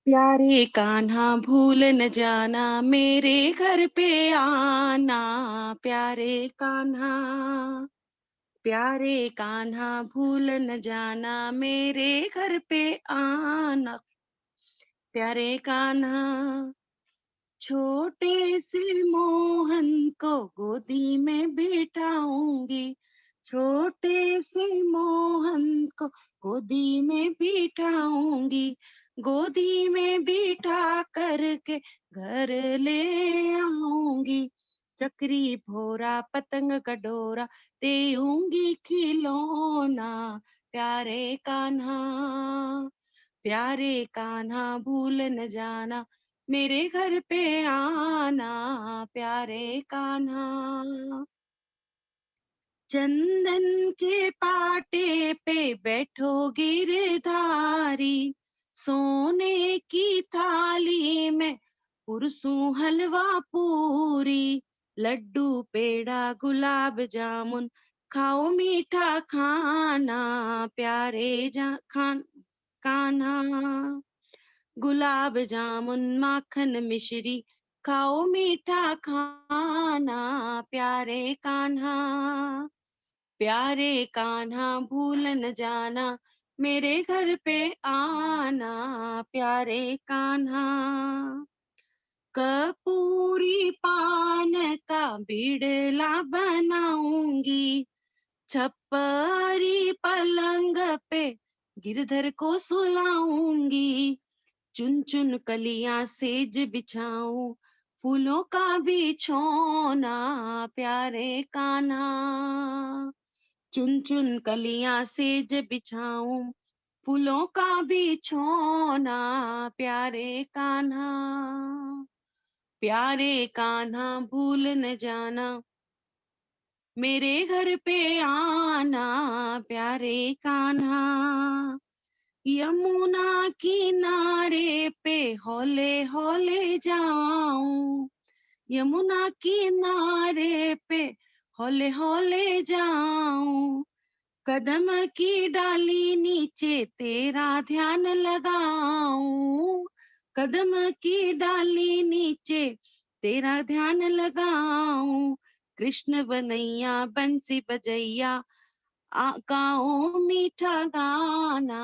प्यारे कान्हा भूल न जाना मेरे घर पे आना। प्यारे कान्हा, प्यारे कान्हा भूल न जाना मेरे घर पे आना। प्यारे कान्हा, छोटे से मोहन को गोदी में बिठाऊंगी। छोटे से मोहन को गोदी में बिठाऊंगी। गोदी में बिठा करके घर ले आऊंगी। चक्री भोरा पतंग का डोरा देऊंगी खिलौना। प्यारे कान्हा, प्यारे कान्हा भूल न जाना मेरे घर पे आना। प्यारे कान्हा, चंदन के पाटे पे बैठो गिरधारी। सोने की थाली में पुरसूं हलवा पूरी। लड्डू पेड़ा गुलाब जामुन खाओ मीठा खाना। प्यारे कान्हा, गुलाब जामुन माखन मिश्री खाओ मीठा खाना। प्यारे कान्हा, प्यारे कान्हा भूल न जाना मेरे घर पे आना। प्यारे कान्हा, कपूरी पान का बिड़ला बनाऊंगी। छप्परी पलंग पे गिरधर को सुलाऊंगी। चुन चुन कलियां सेज बिछाऊं फूलों का बिछौना। प्यारे कान्हा, चुन चुन कलियां सेज बिछाऊं फूलों का बिछौना। प्यारे कान्हा, प्यारे कान्हा भूल न जाना मेरे घर पे आना। प्यारे कान्हा, यमुना किनारे पे हौले हौले जाऊं। यमुना किनारे पे हौले हौले जाऊं। कदम की डाली नीचे तेरा ध्यान लगाऊं। कदम की डाली नीचे तेरा ध्यान लगाऊं। कृष्ण बनैया बंसी बजैया गाओ मीठा गाना।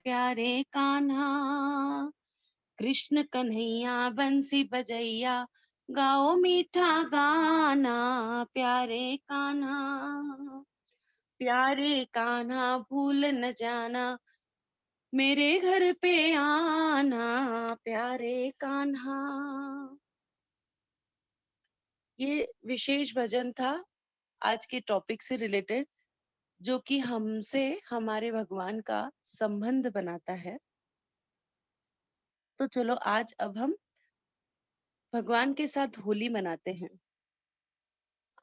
प्यारे कान्हा, कृष्ण कन्हैया बंसी बजैया गाओ मीठा गाना। प्यारे कान्हा, प्यारे कान्हा भूल न जाना मेरे घर पे आना। प्यारे कान्हा, ये विशेष भजन था आज के टॉपिक से रिलेटेड, जो कि हमसे हमारे भगवान का संबंध बनाता है। तो चलो आज अब हम भगवान के साथ होली मनाते हैं।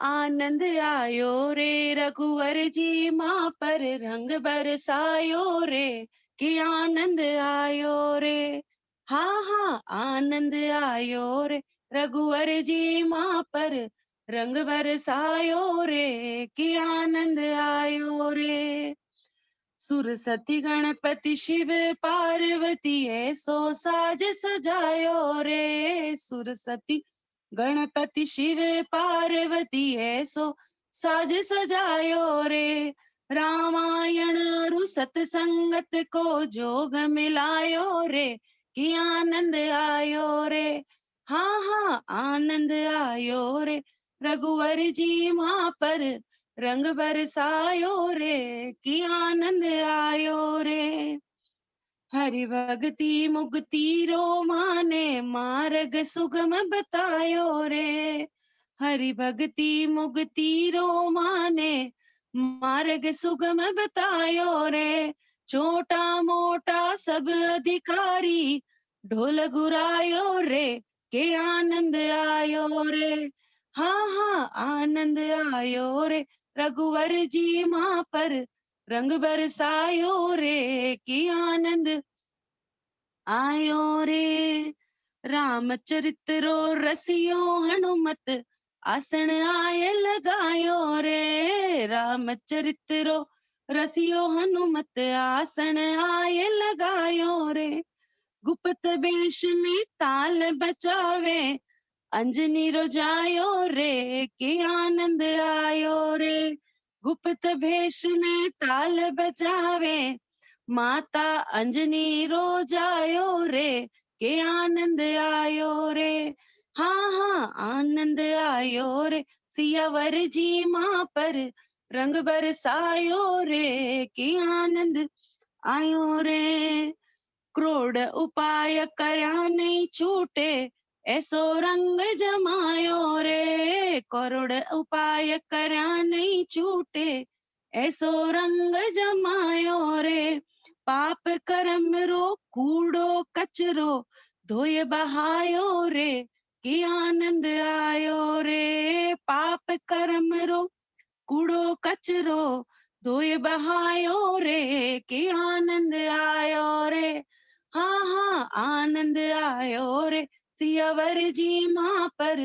आनंद आयो रे रघुवर जी माँ पर रंग बरसायो रे। कि आनंद आयो रे, हाँ हाँ आनंद आयो रे रघुवर जी माँ पर रंग बरसायो रे। कि आनंद आयो रे, सुरसती गणपति शिव पार्वती ऐसो साज सजायो रे। सुरसती गणपति शिव पार्वती ऐसो साज सजायो रे। रामायण और सतसंगत को जोग मिलायो रे। कि आनंद आयो रे, हाँ हाँ आनंद आयो रे रघुवर जी माँ पर रंग बरसायो रे। कि आनंद आयो रे, हरि भक्ति मुक्ति रो माने मार्ग सुगम बतायो रे। हरि भक्ति मुक्ति रो माने मार्ग सुगम बतायो रे। छोटा मोटा सब अधिकारी ढोल गुरायो रे। के आनंद आयो रे, हाँ हाँ आनंद आयो रे रघुवर जी माँ पर रंग बरसायो रे। कि आनंद आयो रे, रामचरितरो रसियो हनुमत आसन आए लगायो रे। रामचरितरो रसियो हनुमत आसन आए लगायो रे। गुप्त वेश में ताल बचावे, अंजनी रोजायो रे के आनंद आयो रे। गुप्त भेष में ताल बजावे, माता अंजनी रोजायो रे के आनंद आयो रे। हाँ हाँ आनंद आयो रे, सियावर जी माँ पर रंग बरसायो रे के आनंद आयो रे। क्रोड़ उपाय करया नहीं छूटे, ऐसो रंग जमायो रे। करोड़ उपाय करया नहीं छूटे, ऐसो रंग जमायो रे। पाप कर्म रो कूड़ो कचरो, धोए बहायो रे कि आनंद आयो रे। पाप कर्म रो कूड़ो कचरो, धोए बहायो रे कि आनंद आयो रे। हाँ हाँ आनंद आयो रे, सियावर जी माँ पर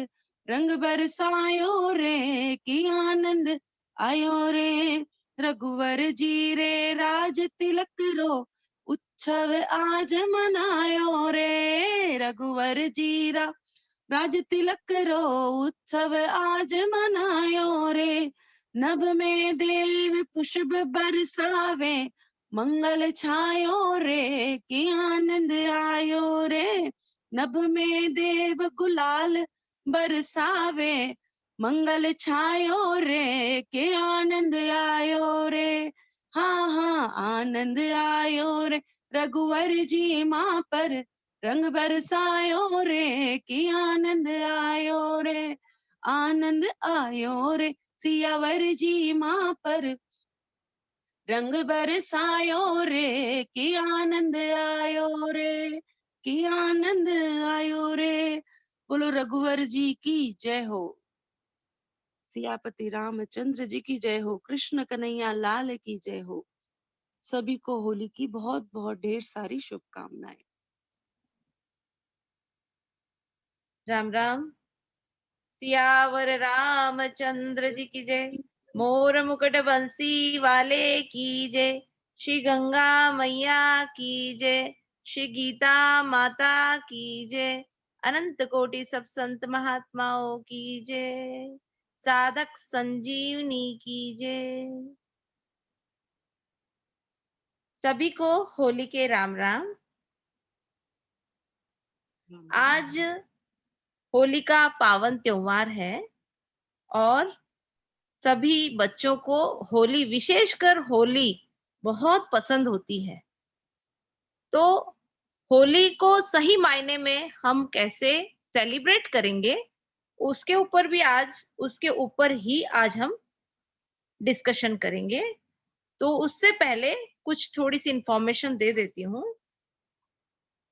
रंग बरसायो रे कि आनंद आयो रे। रघुवर जी रे राज तिलक रो, उत्सव आज मनायो रे। रघुवर जी रा राज तिलक रो, उत्सव आज मनायो रे। नभ में देव पुष्प बरसावे, मंगल छायो रे कि आनंद आयो रे। नभ में देव गुलाल बरसावे, मंगल छायो रे कि आनंद आयो रे। हाँ हाँ आनंद आयो रे, रघुवर जी माँ पर रंग बरसायो रे कि आनंद आयो रे। आनंद आयो रे, सियावर जी माँ पर रंग बरसायो रे कि आनंद आयो रे कि आनंद आयो रे। बोलो रघुवर जी की जय हो, सियापति रामचंद्र जी की जय हो, कृष्ण कन्हैया लाल की जय हो। सभी को होली की बहुत बहुत ढेर सारी शुभकामनाएं। राम राम। सियावर रामचंद्र जी की जय। मोर मुकुट बंसी वाले की जय। श्री गंगा मैया की जय। श्री गीता माता की जय। अनंत कोटि सब संत महात्माओं की जय। साधक संजीवनी की जय। सभी को होली के राम राम। आज होली का पावन त्योहार है और सभी बच्चों को होली, विशेषकर होली बहुत पसंद होती है। तो होली को सही मायने में हम कैसे सेलिब्रेट करेंगे, उसके ऊपर ही आज हम डिस्कशन करेंगे। तो उससे पहले कुछ थोड़ी सी इंफॉर्मेशन दे देती हूँ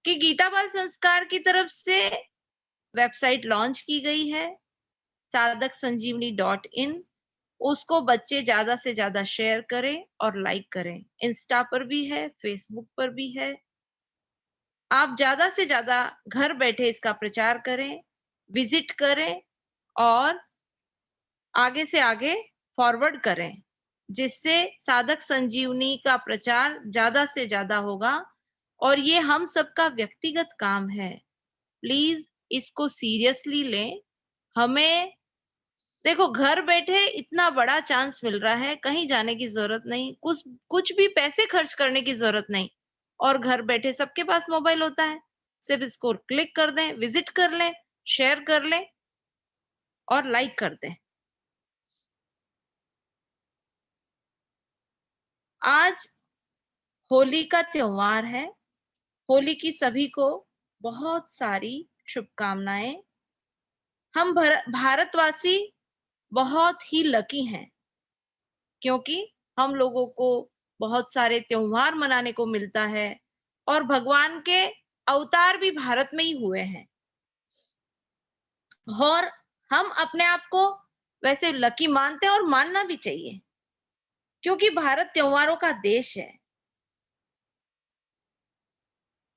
कि गीता बाल संस्कार की तरफ से वेबसाइट लॉन्च की गई है, sadaksanjeevani.in। उसको बच्चे ज्यादा से ज्यादा शेयर करें और लाइक करें। इंस्टा पर भी है, फेसबुक पर भी है। आप ज्यादा से ज्यादा घर बैठे इसका प्रचार करें, विजिट करें और आगे से आगे फॉरवर्ड करें, जिससे साधक संजीवनी का प्रचार ज्यादा से ज्यादा होगा। और ये हम सबका व्यक्तिगत काम है, प्लीज इसको सीरियसली लें। हमें देखो, घर बैठे इतना बड़ा चांस मिल रहा है, कहीं जाने की जरूरत नहीं, कुछ कुछ भी पैसे खर्च करने की जरूरत नहीं, और घर बैठे सबके पास मोबाइल होता है। सिर्फ इसको क्लिक कर दें, विजिट कर लें, शेयर कर लें और लाइक कर दें। आज होली का त्योहार है। होली की सभी को बहुत सारी शुभकामनाएं। हम भारतवासी बहुत ही लकी हैं, क्योंकि हम लोगों को बहुत सारे त्योहार मनाने को मिलता है और भगवान के अवतार भी भारत में ही हुए हैं। और हम अपने आप को वैसे लकी मानते हैं और मानना भी चाहिए, क्योंकि भारत त्योहारों का देश है।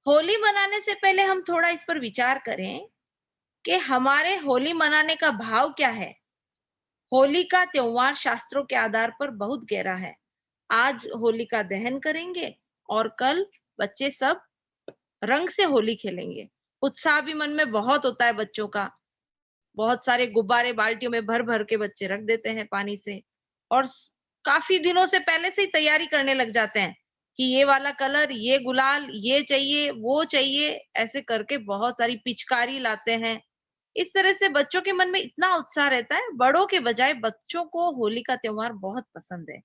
होली मनाने से पहले हम थोड़ा इस पर विचार करें कि हमारे होली मनाने का भाव क्या है। होली का त्योहार शास्त्रों के आधार पर बहुत गहरा है। आज होलिका दहन करेंगे और कल बच्चे सब रंग से होली खेलेंगे। उत्साह भी मन में बहुत होता है बच्चों का। बहुत सारे गुब्बारे बाल्टियों में भर-भर के बच्चे रख देते हैं पानी से और काफ़ी दिनों से पहले से ही तैयारी करने लग जाते हैं कि ये वाला कलर, ये गुलाल, ये चाहिए, वो चाहिए, ऐसे करके बहुत सारी पिचकारी लाते हैं। इस तरह से बच्चों के मन में इतना उत्साह रहता है, बड़ों के बजाय बच्चों को होली का त्योहार बहुत पसंद है।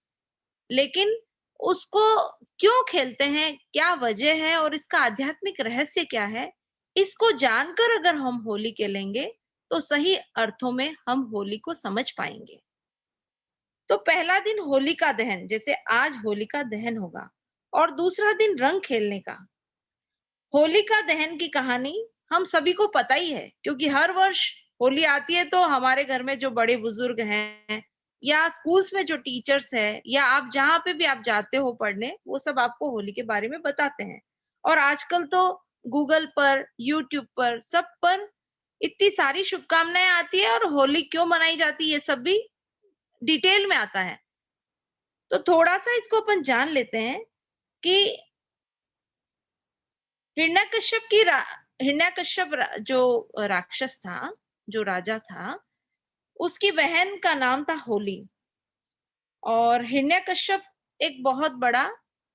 लेकिन उसको क्यों खेलते हैं, क्या वजह है और इसका आध्यात्मिक रहस्य क्या है, इसको जानकर अगर हम होली खेलेंगे, तो सही अर्थों में हम होली को समझ पाएँगे। तो पहला दिन होलिका दहन, जैसे आज होलिका दहन होगा और दूसरा दिन रंग खेलने का। होलिका दहन की कहानी हम सभी को पता ही है क्योंकि हर वर्ष होली आती है तो हमारे घर में जो बड़े बुजुर्ग हैं या स्कूल्स में जो टीचर्स है या आप जहाँ पे भी आप जाते हो पढ़ने वो सब आपको होली के बारे में बताते हैं और आजकल तो गूगल पर यूट्यूब पर सब पर इतनी सारी शुभकामनाएं आती है और होली क्यों मनाई जाती है ये सब भी डिटेल में आता है। तो थोड़ा सा इसको अपन जान लेते हैं कि हिरण्यकश्यप की रा हिरण्यकश्यप जो राक्षस था, जो राजा था, उसकी बहन का नाम था होली और हिरण्यकश्यप एक बहुत बड़ा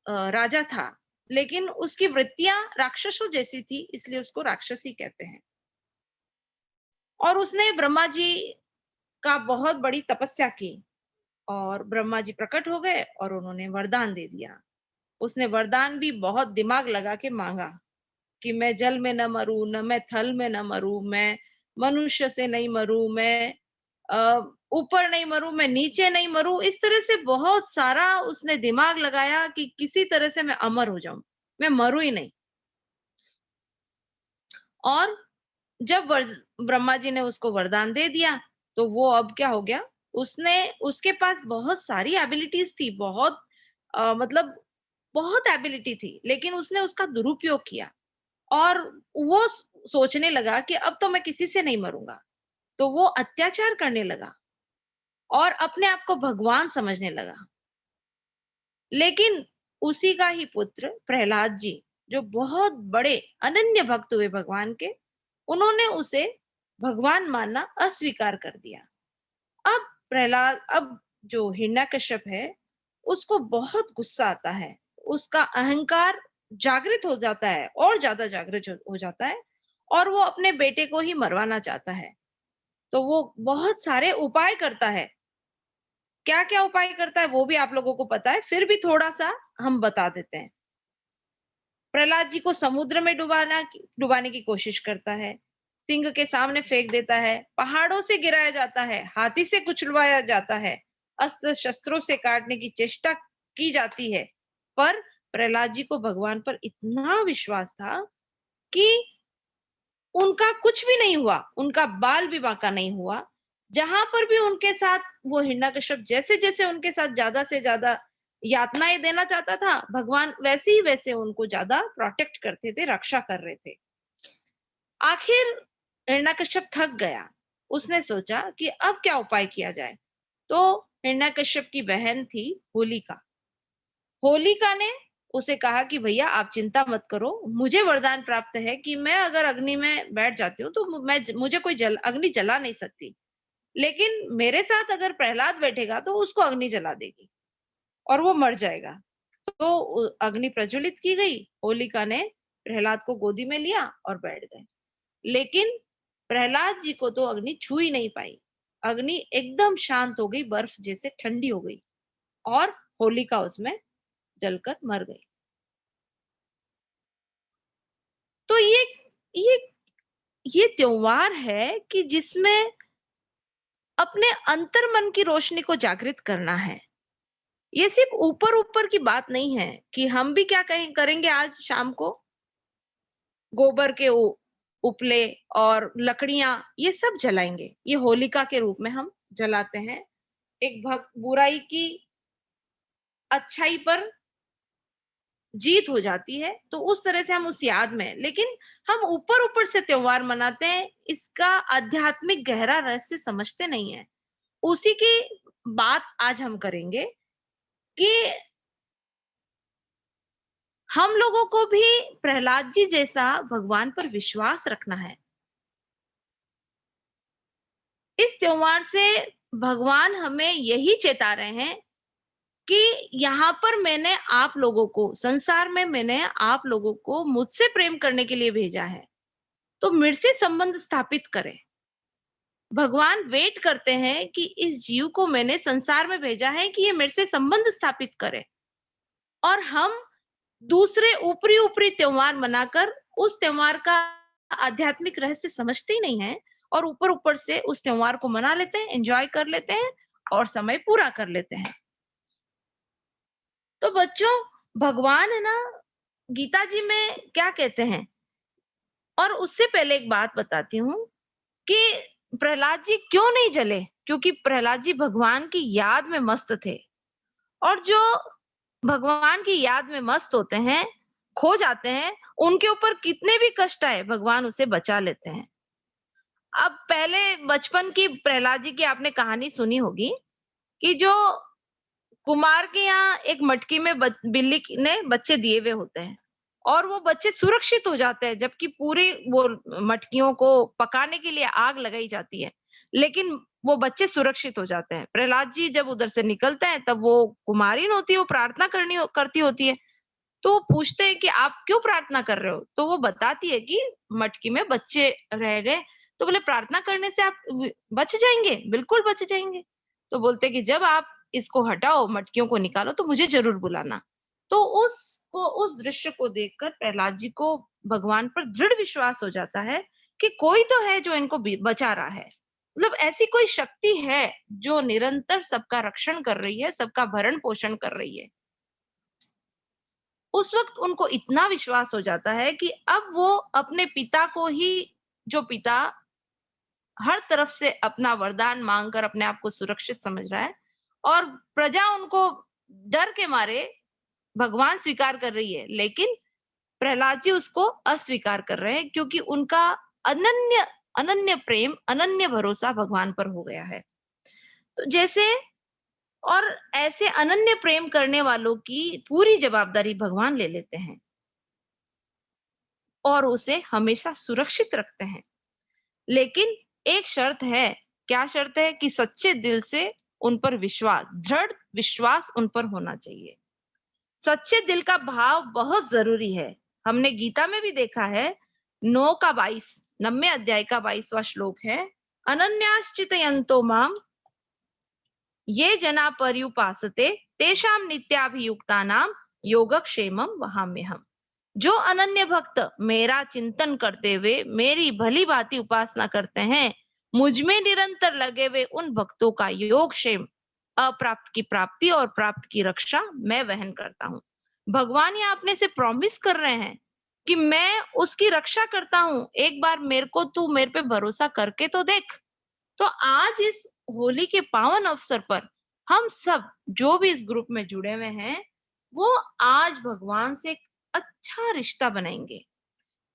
राजा था, लेकिन उसकी वृत्तियां राक्षसों जैसी थी, इसलिए उसको राक्षसी कहते हैं। और उसने ब्रह्मा जी का बहुत बड़ी तपस्या की और ब्रह्मा जी प्रकट हो गए और उन्होंने वरदान दे दिया। उसने वरदान भी बहुत दिमाग लगा के मांगा कि मैं जल में न मरूं, न मैं थल में न मरूं, मैं मनुष्य से नहीं मरूं, मैं ऊपर नहीं मरूं, मैं नीचे नहीं मरूं। इस तरह से बहुत सारा उसने दिमाग लगाया कि किसी तरह से मैं अमर हो जाऊं, मैं मरूं ही नहीं। और जब ब्रह्मा जी ने उसको वरदान दे दिया, तो वो अब क्या हो गया, उसने उसके पास बहुत सारी एबिलिटीज थी, बहुत मतलब बहुत एबिलिटी थी, लेकिन उसने उसका दुरुपयोग किया और वो सोचने लगा कि अब तो मैं किसी से नहीं मरूंगा, तो वो अत्याचार करने लगा और अपने आप को भगवान समझने लगा। लेकिन उसी का ही पुत्र प्रहलाद जी, जो बहुत बड़े अनन्य भक्त हुए भगवान के, उन्होंने उसे भगवान मानना अस्वीकार कर दिया। अब अब जो हिरण्यकश्यप है, उसको बहुत गुस्सा आता है, उसका अहंकार जागृत हो जाता है और ज्यादा जागृत हो जाता है और वो अपने बेटे को ही मरवाना चाहता है। तो वो बहुत सारे उपाय करता है। क्या क्या उपाय करता है वो भी आप लोगों को पता है, फिर भी थोड़ा सा हम बता देते हैं। प्रहलाद जी को समुद्र में डुबाने की कोशिश करता है, सिंह के सामने फेंक देता है, पहाड़ों से गिराया जाता है, हाथी से कुचलवाया जाता है, अस्त्र शस्त्रों से काटने की चेष्टा की जाती है। पर प्रहलाद जी को भगवान पर इतना विश्वास था कि उनका कुछ भी नहीं हुआ, उनका बाल भी बांका नहीं हुआ। जहां पर भी उनके साथ वो हिरण्यकश्यप जैसे-जैसे उनके साथ ज्यादा से ज्यादा यातनाएं देना चाहता था, भगवान वैसे ही वैसे उनको ज्यादा प्रोटेक्ट करते थे, रक्षा कर रहे थे। आखिर हिरण्यकश्यप थक गया। उसने सोचा कि अब क्या उपाय किया जाए। तो हिरण्यकश्यप की बहन थी होलिका। होलिका ने उसे कहा कि भैया आप चिंता मत करो, मुझे वरदान प्राप्त है कि मैं अगर अग्नि में बैठ जाती हूँ तो मुझे कोई अग्नि जला नहीं सकती, लेकिन मेरे साथ अगर प्रहलाद बैठेगा तो उसको अग्नि जला देगी और वो मर जाएगा। तो अग्नि प्रज्वलित की गई, होलिका ने प्रहलाद को गोदी में लिया और बैठ गए। लेकिन प्रहलाद जी को तो अग्नि छू ही नहीं पाई। अग्नि एकदम शांत हो गई, बर्फ जैसे ठंडी हो गई और होलिका उसमें जलकर मर गई। तो ये ये त्योहार है कि जिसमें अपने अंतर्मन की रोशनी को जागृत करना है। ये सिर्फ ऊपर-ऊपर की बात नहीं है कि हम भी क्या कहें करेंगे आज शाम को, गोबर के उपले और लकड़ियां ये सब जलाएंगे। ये होलिका के रूप में हम जलाते हैं। एक भक्त बुराई की अच्छाई पर जीत हो जाती है, तो उस तरह से हम उस याद में, लेकिन हम ऊपर-ऊपर से त्योहार मनाते हैं, इसका आध्यात्मिक गहरा रहस्य समझते नहीं है। उसी की बात आज हम करेंगे कि हम लोगों को भी प्रहलाद जी जैसा भगवान पर विश्वास रखना है। इस त्योहार से भगवान हमें यही चेता रहे हैं कि यहाँ पर मैंने आप लोगों को, संसार में मैंने आप लोगों को मुझसे प्रेम करने के लिए भेजा है, तो मेरे से संबंध स्थापित करें। भगवान वेट करते हैं कि इस जीव को मैंने संसार में भेजा है कि ये मेरे से संबंध स्थापित करे, और हम दूसरे ऊपरी ऊपरी त्योहार मनाकर उस त्योहार का आध्यात्मिक रहस्य समझते ही नहीं है, और ऊपर ऊपर से उस त्योहार को मना लेते हैं, एंजॉय कर लेते हैं और समय पूरा कर लेते हैं। तो बच्चों, भगवान है ना, गीता जी में क्या कहते हैं, और उससे पहले एक बात बताती हूँ कि प्रहलाद जी क्यों नहीं जले, क्योंकि प्रहलाद जी भगवान की याद में मस्त थे, और जो भगवान की याद में मस्त होते हैं, खो जाते हैं, उनके ऊपर कितने भी कष्ट आए भगवान उसे बचा लेते हैं। अब पहले बचपन की प्रहलाद जी की आपने कहानी सुनी होगी कि जो कुमार के यहाँ एक मटकी में बिल्ली ने बच्चे दिए हुए होते हैं, और वो बच्चे सुरक्षित हो जाते हैं, जबकि पूरी वो मटकियों को पकाने के लिए आग लगाई जाती है, लेकिन वो बच्चे सुरक्षित हो जाते हैं। प्रहलाद जी जब उधर से निकलते हैं, तब वो कुमारीन होती है, वो प्रार्थना करती होती है, तो वो पूछते हैं कि आप क्यों प्रार्थना कर रहे हो? तो वो बताती है कि मटकी में बच्चे रह गए। तो बोले, प्रार्थना करने से आप बच जाएंगे? बिल्कुल बच जाएंगे। तो बोलते हैं कि जब आप इसको हटाओ, मटकियों को निकालो, तो मुझे जरूर बुलाना। तो उस दृश्य को देखकर प्रहलाद जी को भगवान पर दृढ़ विश्वास हो जाता है कि कोई तो है जो इनको बचा रहा है। मतलब ऐसी कोई शक्ति है जो निरंतर सबका रक्षण कर रही है, सबका भरण पोषण कर रही है। उस वक्त उनको इतना विश्वास हो जाता है कि अब वो अपने पिता को ही, जो पिता हर तरफ से अपना वरदान मांगकर अपने आप को सुरक्षित समझ रहा है, और प्रजा उनको डर के मारे भगवान स्वीकार कर रही है, लेकिन प्रहलाद जी उसको अस्वीकार कर रहे हैं, क्योंकि उनका अनन्य अनन्य प्रेम, अनन्य भरोसा भगवान पर हो गया है। तो जैसे, और ऐसे अनन्य प्रेम करने वालों की पूरी जवाबदारी भगवान ले लेते हैं और उसे हमेशा सुरक्षित रखते हैं। लेकिन एक शर्त है। क्या शर्त है? कि सच्चे दिल से उन पर विश्वास, दृढ़ विश्वास उन पर होना चाहिए। सच्चे दिल का भाव बहुत जरूरी है। हमने गीता में भी देखा है, 9 का 22, 90 अध्याय का 22वां श्लोक है, अनन्याश्चितयन्तो माम ये जना पर्युपासते तेषां नित्याभियुक्तानां योगक्षेमं वहाम्यहम्। जो अनन्य भक्त मेरा चिंतन करते हुए मेरी भली भांति उपासना करते हैं, मुझ में निरंतर लगे हुए उन भक्तों का योग क्षेम, अप्राप्त की प्राप्ति और प्राप्त की रक्षा मैं वहन करता हूँ। भगवान यहाँ अपने से प्रॉमिस कर रहे हैं कि मैं उसकी रक्षा करता हूँ, एक बार मेरे को तू मेरे पे भरोसा करके तो देख। तो आज इस होली के पावन अवसर पर हम सब जो भी इस ग्रुप में जुड़े हुए हैं, वो आज भगवान से एक अच्छा रिश्ता बनाएंगे।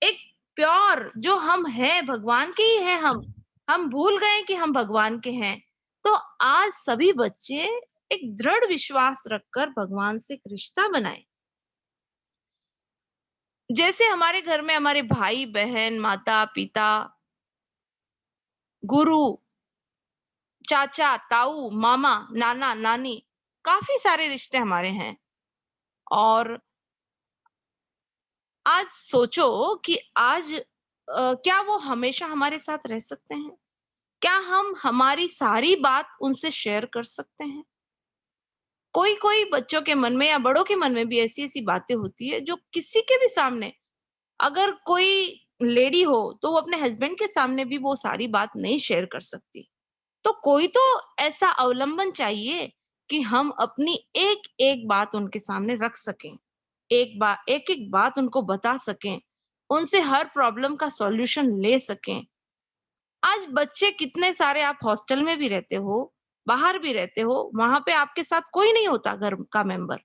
एक प्योर, जो हम हैं भगवान के ही हैं, हम भूल गए कि हम भगवान के हैं। तो आज सभी बच्चे एक दृढ़ विश्वास रखकर भगवान से एक रिश्ता बनाएं। जैसे हमारे घर में हमारे भाई बहन, माता पिता, गुरु, चाचा ताऊ, मामा, नाना नानी, काफी सारे रिश्ते हमारे हैं। और आज सोचो कि आज क्या वो हमेशा हमारे साथ रह सकते हैं? क्या हम हमारी सारी बात उनसे शेयर कर सकते हैं? कोई कोई बच्चों के मन में या बड़ों के मन में भी ऐसी ऐसी बातें होती है जो किसी के भी सामने, अगर कोई लेडी हो तो वो अपने हस्बैंड के सामने भी वो सारी बात नहीं शेयर कर सकती। तो कोई तो ऐसा अवलंबन चाहिए कि हम अपनी एक एक बात उनके सामने रख सकें, एक एक बात उनको बता सकें, उनसे हर प्रॉब्लम का सॉल्यूशन ले सकें। आज बच्चे कितने सारे, आप हॉस्टल में भी रहते हो, बाहर भी रहते हो, वहां पे आपके साथ कोई नहीं होता घर का मेंबर,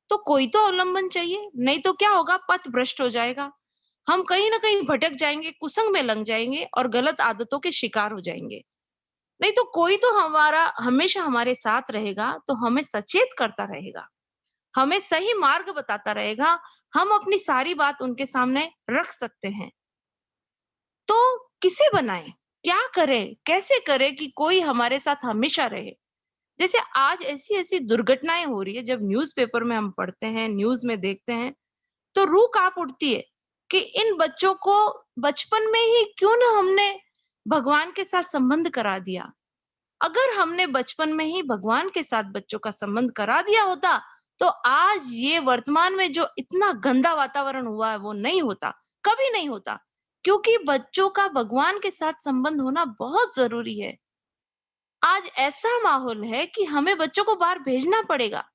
तो कोई तो अवलंबन चाहिए, नहीं तो क्या होगा, पथ भ्रष्ट हो जाएगा। हम कहीं ना कहीं भटक जाएंगे, कुसंग में लग जाएंगे और गलत आदतों के शिकार हो जाएंगे। नहीं तो कोई तो हमारा हमेशा हमारे साथ रहेगा, तो हमें सचेत करता रहेगा, हमें सही मार्ग बताता रहेगा, हम अपनी सारी बात उनके सामने रख सकते हैं। तो किसे बनाएं, क्या करें, कैसे करें कि कोई हमारे साथ हमेशा रहे। जैसे आज ऐसी ऐसी दुर्घटनाएं हो रही है, जब न्यूज़पेपर में हम पढ़ते हैं, न्यूज़ में देखते हैं, तो रूह कांप उठती है कि इन बच्चों को बचपन में ही क्यों ना हमने भगवान के साथ संबंध करा दिया। अगर हमने बचपन में ही भगवान के साथ बच्चों का संबंध करा दिया होता, तो आज ये वर्तमान में जो इतना गंदा वातावरण हुआ है, वो नहीं होता, कभी नहीं होता। क्योंकि बच्चों का भगवान के साथ संबंध होना बहुत ज़रूरी है। आज ऐसा माहौल है कि हमें बच्चों को बाहर भेजना पड़ेगा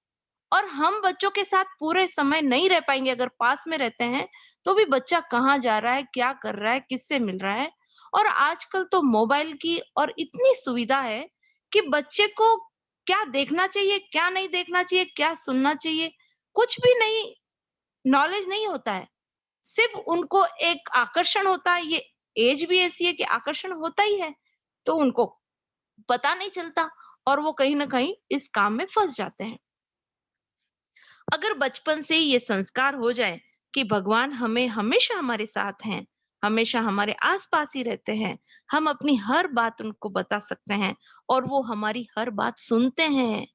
और हम बच्चों के साथ पूरे समय नहीं रह पाएँगे। अगर पास में रहते हैं, तो भी बच्चा कहाँ जा रहा है, क्या कर रहा है, किससे मिल रहा है। और आजकल तो मोबाइल की और इतनी सुविधा है कि बच्चे को क्या देखना चाहिए, क्या नहीं देखना चाहिए, क्या सुनना चाहिए, कुछ भी नहीं, नॉलेज नहीं होता है। सिर्फ उनको एक आकर्षण होता है, ये एज भी ऐसी है कि आकर्षण होता ही है, तो उनको पता नहीं चलता और वो कहीं न कहीं इस काम में फँस जाते हैं। अगर बचपन से ही ये संस्कार हो जाए कि भगवान हमें हमेशा हमारे साथ हैं, हमेशा हमारे आस-पास ही रहते हैं, हम अपनी हर बात उनको बता सकते हैं और वो हमारी हर बात सुनते हैं।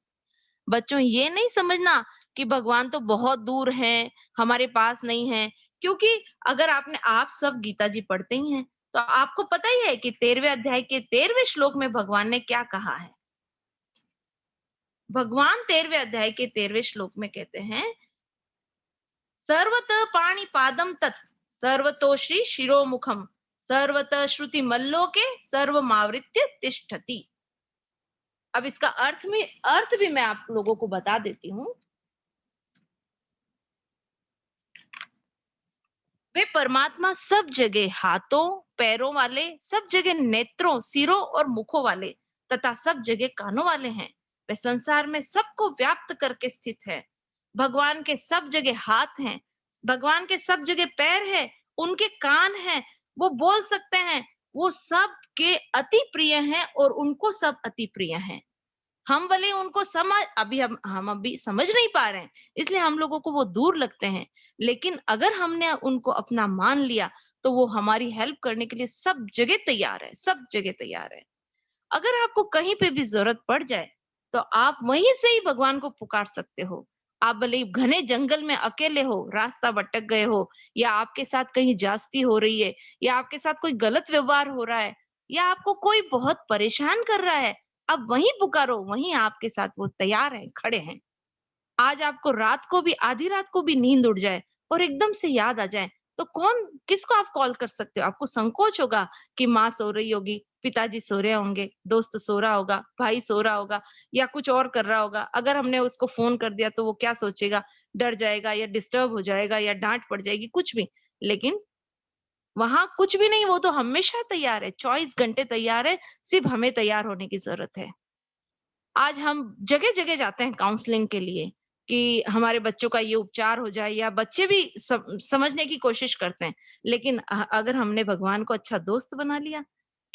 बच्चों, ये नहीं समझना कि भगवान तो बहुत दूर है, हमारे पास नहीं है, क्योंकि अगर आप सब गीता जी पढ़ते ही हैं, तो आपको पता ही है कि 13वें अध्याय के 13वें श्लोक में भगवान ने क्या कहा है। भगवान 13वें अध्याय के 13वें श्लोक में कहते हैं, सर्वतः पाणिपादं तत् सर्वतोश्री शिरोमुखम सर्वतः श्रुति मल्लोके सर्वमावृत्य तिष्ठति। अब इसका अर्थ भी मैं आप लोगों को बता देती हूँ। वे परमात्मा सब जगह हाथों पैरों वाले, सब जगह नेत्रों सिरों और मुखों वाले तथा सब जगह कानों वाले हैं। वे संसार में सबको व्याप्त करके स्थित है। भगवान के सब जगह हाथ हैं, भगवान के सब जगह पैर है, उनके कान हैं, वो बोल सकते हैं, वो सब के अति प्रिय हैं और उनको सब अति प्रिय हैं। हम भले उनको हम अभी समझ नहीं पा रहे हैं, इसलिए हम लोगों को वो दूर लगते हैं। लेकिन अगर हमने उनको अपना मान लिया, तो वो हमारी हेल्प करने के लिए सब जगह तैयार है, सब जगह तैयार है। अगर आपको कहीं पे भी ज़रूरत पड़ जाए, तो आप वहीं से ही भगवान को पुकार सकते हो। आप भले ही घने जंगल में अकेले हो, रास्ता भटक गए हो, या आपके साथ कहीं ज्यादती हो रही है, या आपके साथ कोई गलत व्यवहार हो रहा है, या आपको कोई बहुत परेशान कर रहा है, आप वहीं पुकारो, वहीं आपके साथ वो तैयार हैं, खड़े हैं। आज आपको रात को भी आधी रात को भी नींद उड़ जाए और एकदम से याद आ जाए, तो कौन किसको आप कॉल कर सकते हो? आपको संकोच होगा कि माँ सो रही होगी, पिताजी सो रहे होंगे, दोस्त सो रहा होगा, भाई सो रहा होगा या कुछ और कर रहा होगा। अगर हमने उसको फ़ोन कर दिया तो वो क्या सोचेगा? डर जाएगा या डिस्टर्ब हो जाएगा या डाँट पड़ जाएगी, कुछ भी। लेकिन वहाँ कुछ भी नहीं, वो तो हमेशा तैयार है, 24 घंटे तैयार है, सिर्फ़ हमें तैयार होने की ज़रूरत है। आज हम जगह-जगह जाते हैं काउंसलिंग के लिए कि हमारे बच्चों का ये उपचार हो जाए, या बच्चे भी समझने की कोशिश करते हैं। लेकिन अगर हमने भगवान को अच्छा दोस्त बना लिया,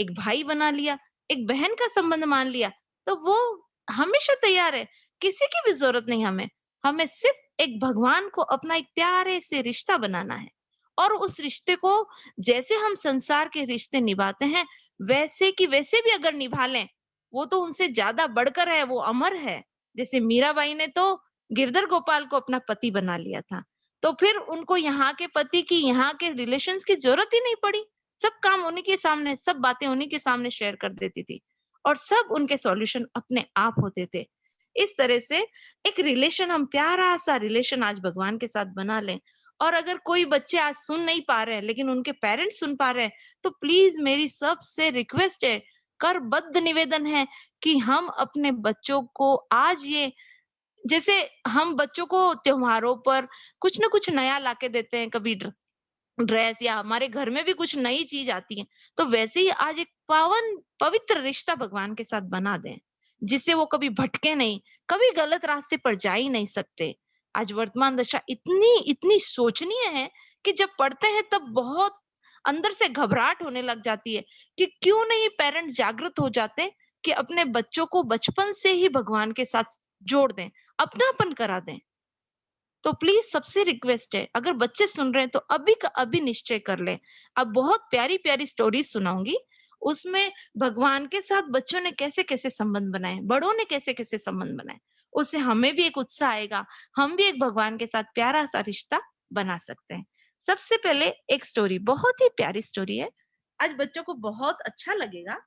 एक भाई बना लिया, एक बहन का संबंध मान लिया, तो वो हमेशा तैयार है। किसी की भी ज़रूरत नहीं हमें। हमें सिर्फ़ एक भगवान को अपना एक प्यारे से रिश्ता बनाना है और उस रिश्ते को जैसे हम संसार के रिश्ते निभाते हैं, वैसे की वैसे भी अगर निभा लें, वो तो उनसे ज़्यादा बढ़कर है, वो अमर है। जैसे मीराबाई ने तो गिरधर गोपाल को अपना पति बना लिया था। तो फिर उनको यहाँ के पति की, यहाँ के रिलेशंस की ज़रूरत ही नहीं पड़ी। सब काम उन्हीं के सामने, सब बातें उन्हीं के सामने शेयर कर देती थी और सब उनके सॉल्यूशन अपने आप होते थे। इस तरह से एक रिलेशन, हम प्यारा-सा रिलेशन आज भगवान के साथ बना लें। और अगर कोई बच्चे आज सुन नहीं पा रहे हैं, लेकिन उनके पेरेंट्स सुन पा रहे हैं, तो प्लीज़ मेरी सबसे रिक्वेस्ट है, करबद्ध निवेदन है कि हम अपने बच्चों को आज ये, जैसे हम बच्चों को त्योहारों पर कुछ ना कुछ नया लाके देते हैं, कभी ड्रेस या हमारे घर में भी कुछ नई चीज आती है, तो वैसे ही आज एक पावन पवित्र रिश्ता भगवान के साथ बना दें, जिससे वो कभी भटके नहीं, कभी गलत रास्ते पर जा ही नहीं सकते। आज वर्तमान दशा इतनी इतनी शोचनीय है कि जब पढ़ते हैं तब बहुत अंदर से घबराहट होने लग जाती है कि क्यों नहीं पेरेंट्स जागृत हो जाते कि अपने बच्चों को बचपन से ही भगवान के साथ जोड़ दें, अपनापन करा दें। तो प्लीज सबसे रिक्वेस्ट है, अगर बच्चे सुन रहे हैं तो अभी का अभी निश्चय कर लें। अब बहुत प्यारी प्यारी स्टोरीज सुनाऊंगी, उसमें भगवान के साथ बच्चों ने कैसे कैसे संबंध बनाए, बड़ों ने कैसे कैसे संबंध बनाए, उससे हमें भी एक उत्साह आएगा, हम भी एक भगवान के साथ प्यारा सा रिश्ता बना सकते हैं। सबसे पहले एक स्टोरी, बहुत ही प्यारी स्टोरी है, आज बच्चों को बहुत अच्छा लगेगा।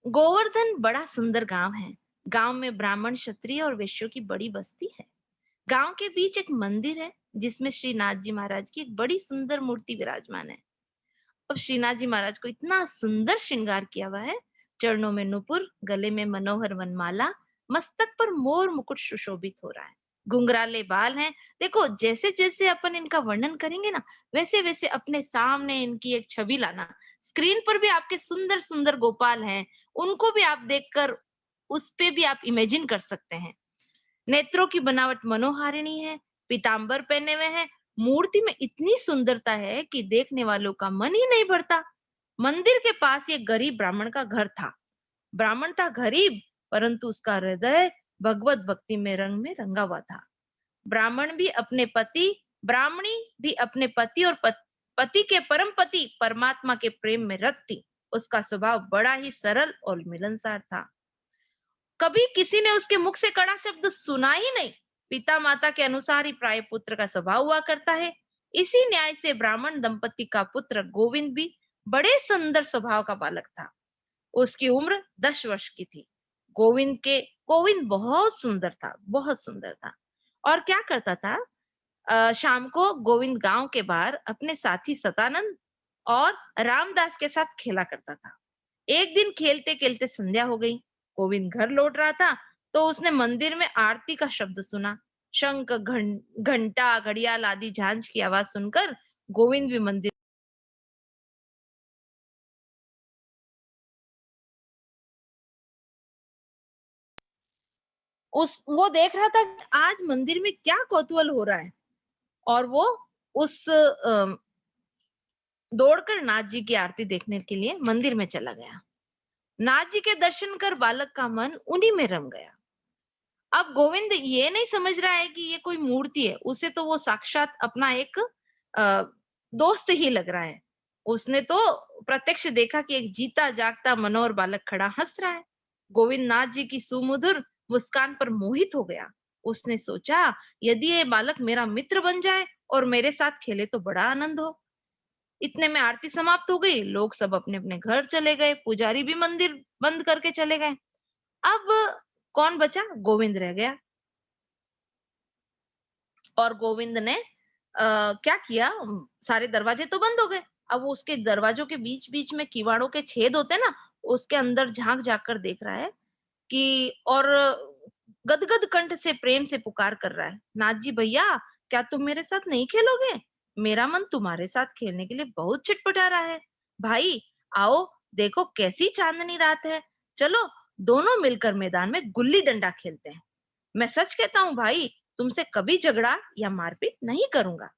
गोवर्धन बड़ा सुंदर गांव है। गांव में ब्राह्मण, क्षत्रिय और वैश्यों की बड़ी बस्ती है। गांव के बीच एक मंदिर है जिसमें श्रीनाथ जी महाराज की एक बड़ी सुंदर मूर्ति विराजमान है। अब श्रीनाथ जी महाराज को इतना सुंदर श्रृंगार किया हुआ है, चरणों में नुपुर, गले में मनोहर वनमाला, मस्तक पर मोर मुकुट सुशोभित हो रहा है, घुंघराले बाल हैं। देखो जैसे जैसे अपन इनका वर्णन करेंगे ना, वैसे वैसे अपने सामने इनकी एक छवि लाना। स्क्रीन पर भी आपके सुंदर सुंदर गोपाल हैं, उनको भी आप देखकर उस पे भी आप इमेजिन कर सकते हैं। नेत्रों की बनावट मनोहारिणी है, पीतांबर पहने हुए हैं, मूर्ति में इतनी सुंदरता है कि देखने वालों का मन ही नहीं भरता। मंदिर के पास एक गरीब ब्राह्मण का घर था। ब्राह्मण था गरीब, परंतु उसका हृदय भगवत भक्ति में रंगा हुआ था। ब्राह्मण भी अपने पति, ब्राह्मणी भी अपने पति और पति के परम पति परमात्मा के प्रेम में रत थी। उसका स्वभाव बड़ा ही सरल और मिलनसार था। कभी किसी ने उसके मुख से कड़ा शब्द सुना ही नहीं। पिता माता के अनुसार ही प्राय पुत्र का स्वभाव हुआ करता है। इसी न्याय से ब्राह्मण दंपति का पुत्र गोविंद भी बड़े सुंदर स्वभाव का बालक था। उसकी उम्र 10 वर्ष की थी। गोविंद बहुत सुंदर था, बहुत सुंदर था। और क्या करता था, शाम को गोविंद गांव के बाहर अपने साथी सतानंद और रामदास के साथ खेला करता था। एक दिन खेलते खेलते संध्या हो गई। गोविंद घर लौट रहा था तो उसने मंदिर में आरती का शब्द सुना। शंख, घंटा, घड़ियाल आदि झांझ की आवाज सुनकर गोविंद भी मंदिर उस वो देख रहा था कि आज मंदिर में क्या कौतूहल हो रहा है। और वो उस दौड़कर नाथ जी की आरती देखने के लिए मंदिर में चला गया। नाथ जी के दर्शन कर बालक का मन उन्हीं में रम गया। अब गोविंद ये नहीं समझ रहा है कि ये कोई मूर्ति है, उसे तो वो साक्षात अपना एक अ, दोस्त ही लग रहा है। उसने तो प्रत्यक्ष देखा कि एक जीता जागता मनोहर बालक खड़ा हंस रहा है। गोविंद नाथ जी की सुमधुर मुस्कान पर मोहित हो गया। उसने सोचा, यदि ये बालक मेरा मित्र बन जाए और मेरे साथ खेले तो बड़ा आनंद हो। इतने में आरती समाप्त हो गई, लोग सब अपने अपने घर चले गए, पुजारी भी मंदिर बंद करके चले गए। अब कौन बचा? गोविंद रह गया। और गोविंद ने क्या किया, सारे दरवाजे तो बंद हो गए। अब वो उसके दरवाजों के बीच बीच में किवाड़ों के छेद होते हैं ना, उसके अंदर झांक झांक कर देख रहा है कि, और गदगद कंठ से प्रेम से पुकार कर रहा है, नाथ जी भैया, क्या तुम मेरे साथ नहीं खेलोगे? मेरा मन तुम्हारे साथ खेलने के लिए बहुत छिटपटा रहा है। भाई आओ, देखो कैसी चांदनी रात है, चलो दोनों मिलकर मैदान में गुल्ली डंडा खेलते हैं। मैं सच कहता हूँ भाई, तुमसे कभी झगड़ा या मारपीट नहीं करूंगा।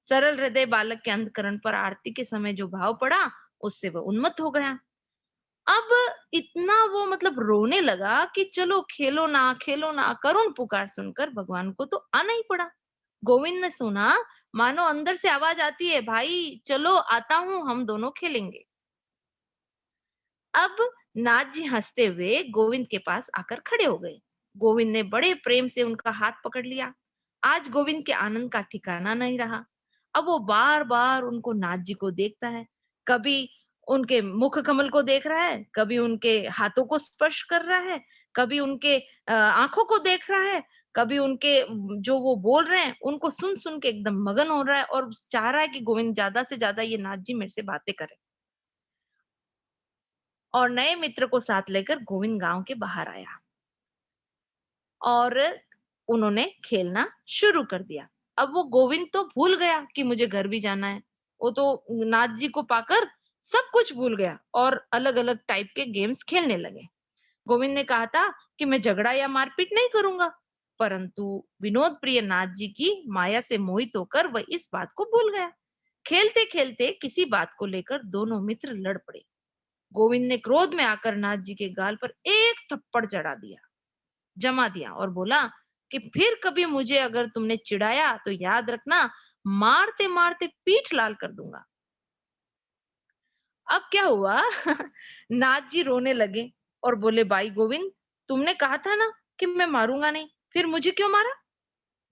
सरल हृदय बालक के अंतकरण पर आरती के समय जो भाव पड़ा, उससे वह उन्मत्त हो गया। अब इतना वो मतलब रोने लगा कि चलो खेलो ना, करुण पुकार सुनकर भगवान को तो आना ही पड़ा। गोविंद ने सुना, मानो अंदर से आवाज आती है, भाई चलो आता हूं, हम दोनों खेलेंगे। अब नाथ जी हंसते हुए गोविंद के पास आकर खड़े हो गए। गोविंद ने बड़े प्रेम से उनका हाथ पकड़ लिया। आज गोविंद के आनंद का ठिकाना नहीं रहा। अब वो बार बार उनको, नाथ जी को देखता है। कभी उनके मुख कमल को देख रहा है, कभी उनके हाथों को स्पर्श कर रहा है, कभी उनके आंखों को देख रहा है, कभी उनके जो वो बोल रहे हैं उनको सुन सुन के एकदम मगन हो रहा है और चाह रहा है कि गोविंद ज्यादा से ज्यादा ये नाथ जी मेरे से बातें करें। और नए मित्र को साथ लेकर गोविंद गांव के बाहर आया और उन्होंने खेलना शुरू कर दिया। अब वो गोविंद तो भूल गया कि मुझे घर भी जाना है। वो तो नाथ जी को पाकर सब कुछ भूल गया और अलग अलग टाइप के गेम्स खेलने लगे। गोविंद ने कहा था कि मैं झगड़ा या मारपीट नहीं करूंगा, परंतु विनोद प्रिय नाथ जी की माया से मोहित होकर वह इस बात को भूल गया। खेलते खेलते किसी बात को लेकर दोनों मित्र लड़ पड़े। गोविंद ने क्रोध में आकर नाथ जी के गाल पर एक थप्पड़ जमा दिया और बोला कि फिर कभी मुझे अगर तुमने चिढ़ाया तो याद रखना, मारते मारते पीठ लाल कर दूंगा। अब क्या हुआ? नाथ जी रोने लगे और बोले, भाई गोविंद, तुमने कहा था ना कि मैं मारूंगा नहीं, फिर मुझे क्यों मारा?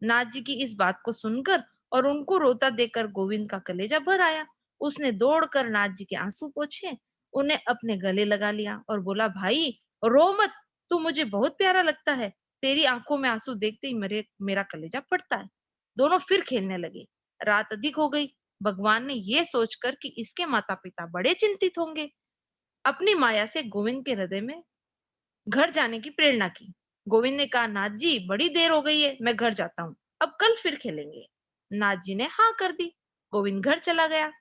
नाथ जी की इस बात को सुनकर और उनको रोता देखकर गोविंद का कलेजा भर आया। उसने दौड़कर नाथ जी के आंसू पोंछे, उन्हें अपने गले लगा लिया और बोला, भाई रो मत, तू मुझे बहुत प्यारा लगता है। तेरी आंखों में आंसू देखते ही मेरा कलेजा फटता है। दोनों फिर खेलने लगे। रात अधिक हो गई। भगवान ने ये सोचकर कि इसके माता पिता बड़े चिंतित होंगे, अपनी माया से गोविंद के हृदय में घर जाने की प्रेरणा की। गोविंद ने कहा, नाथ जी बड़ी देर हो गई है, मैं घर जाता हूँ, अब कल फिर खेलेंगे। नाथ जी ने हाँ कर दी। गोविंद घर चला गया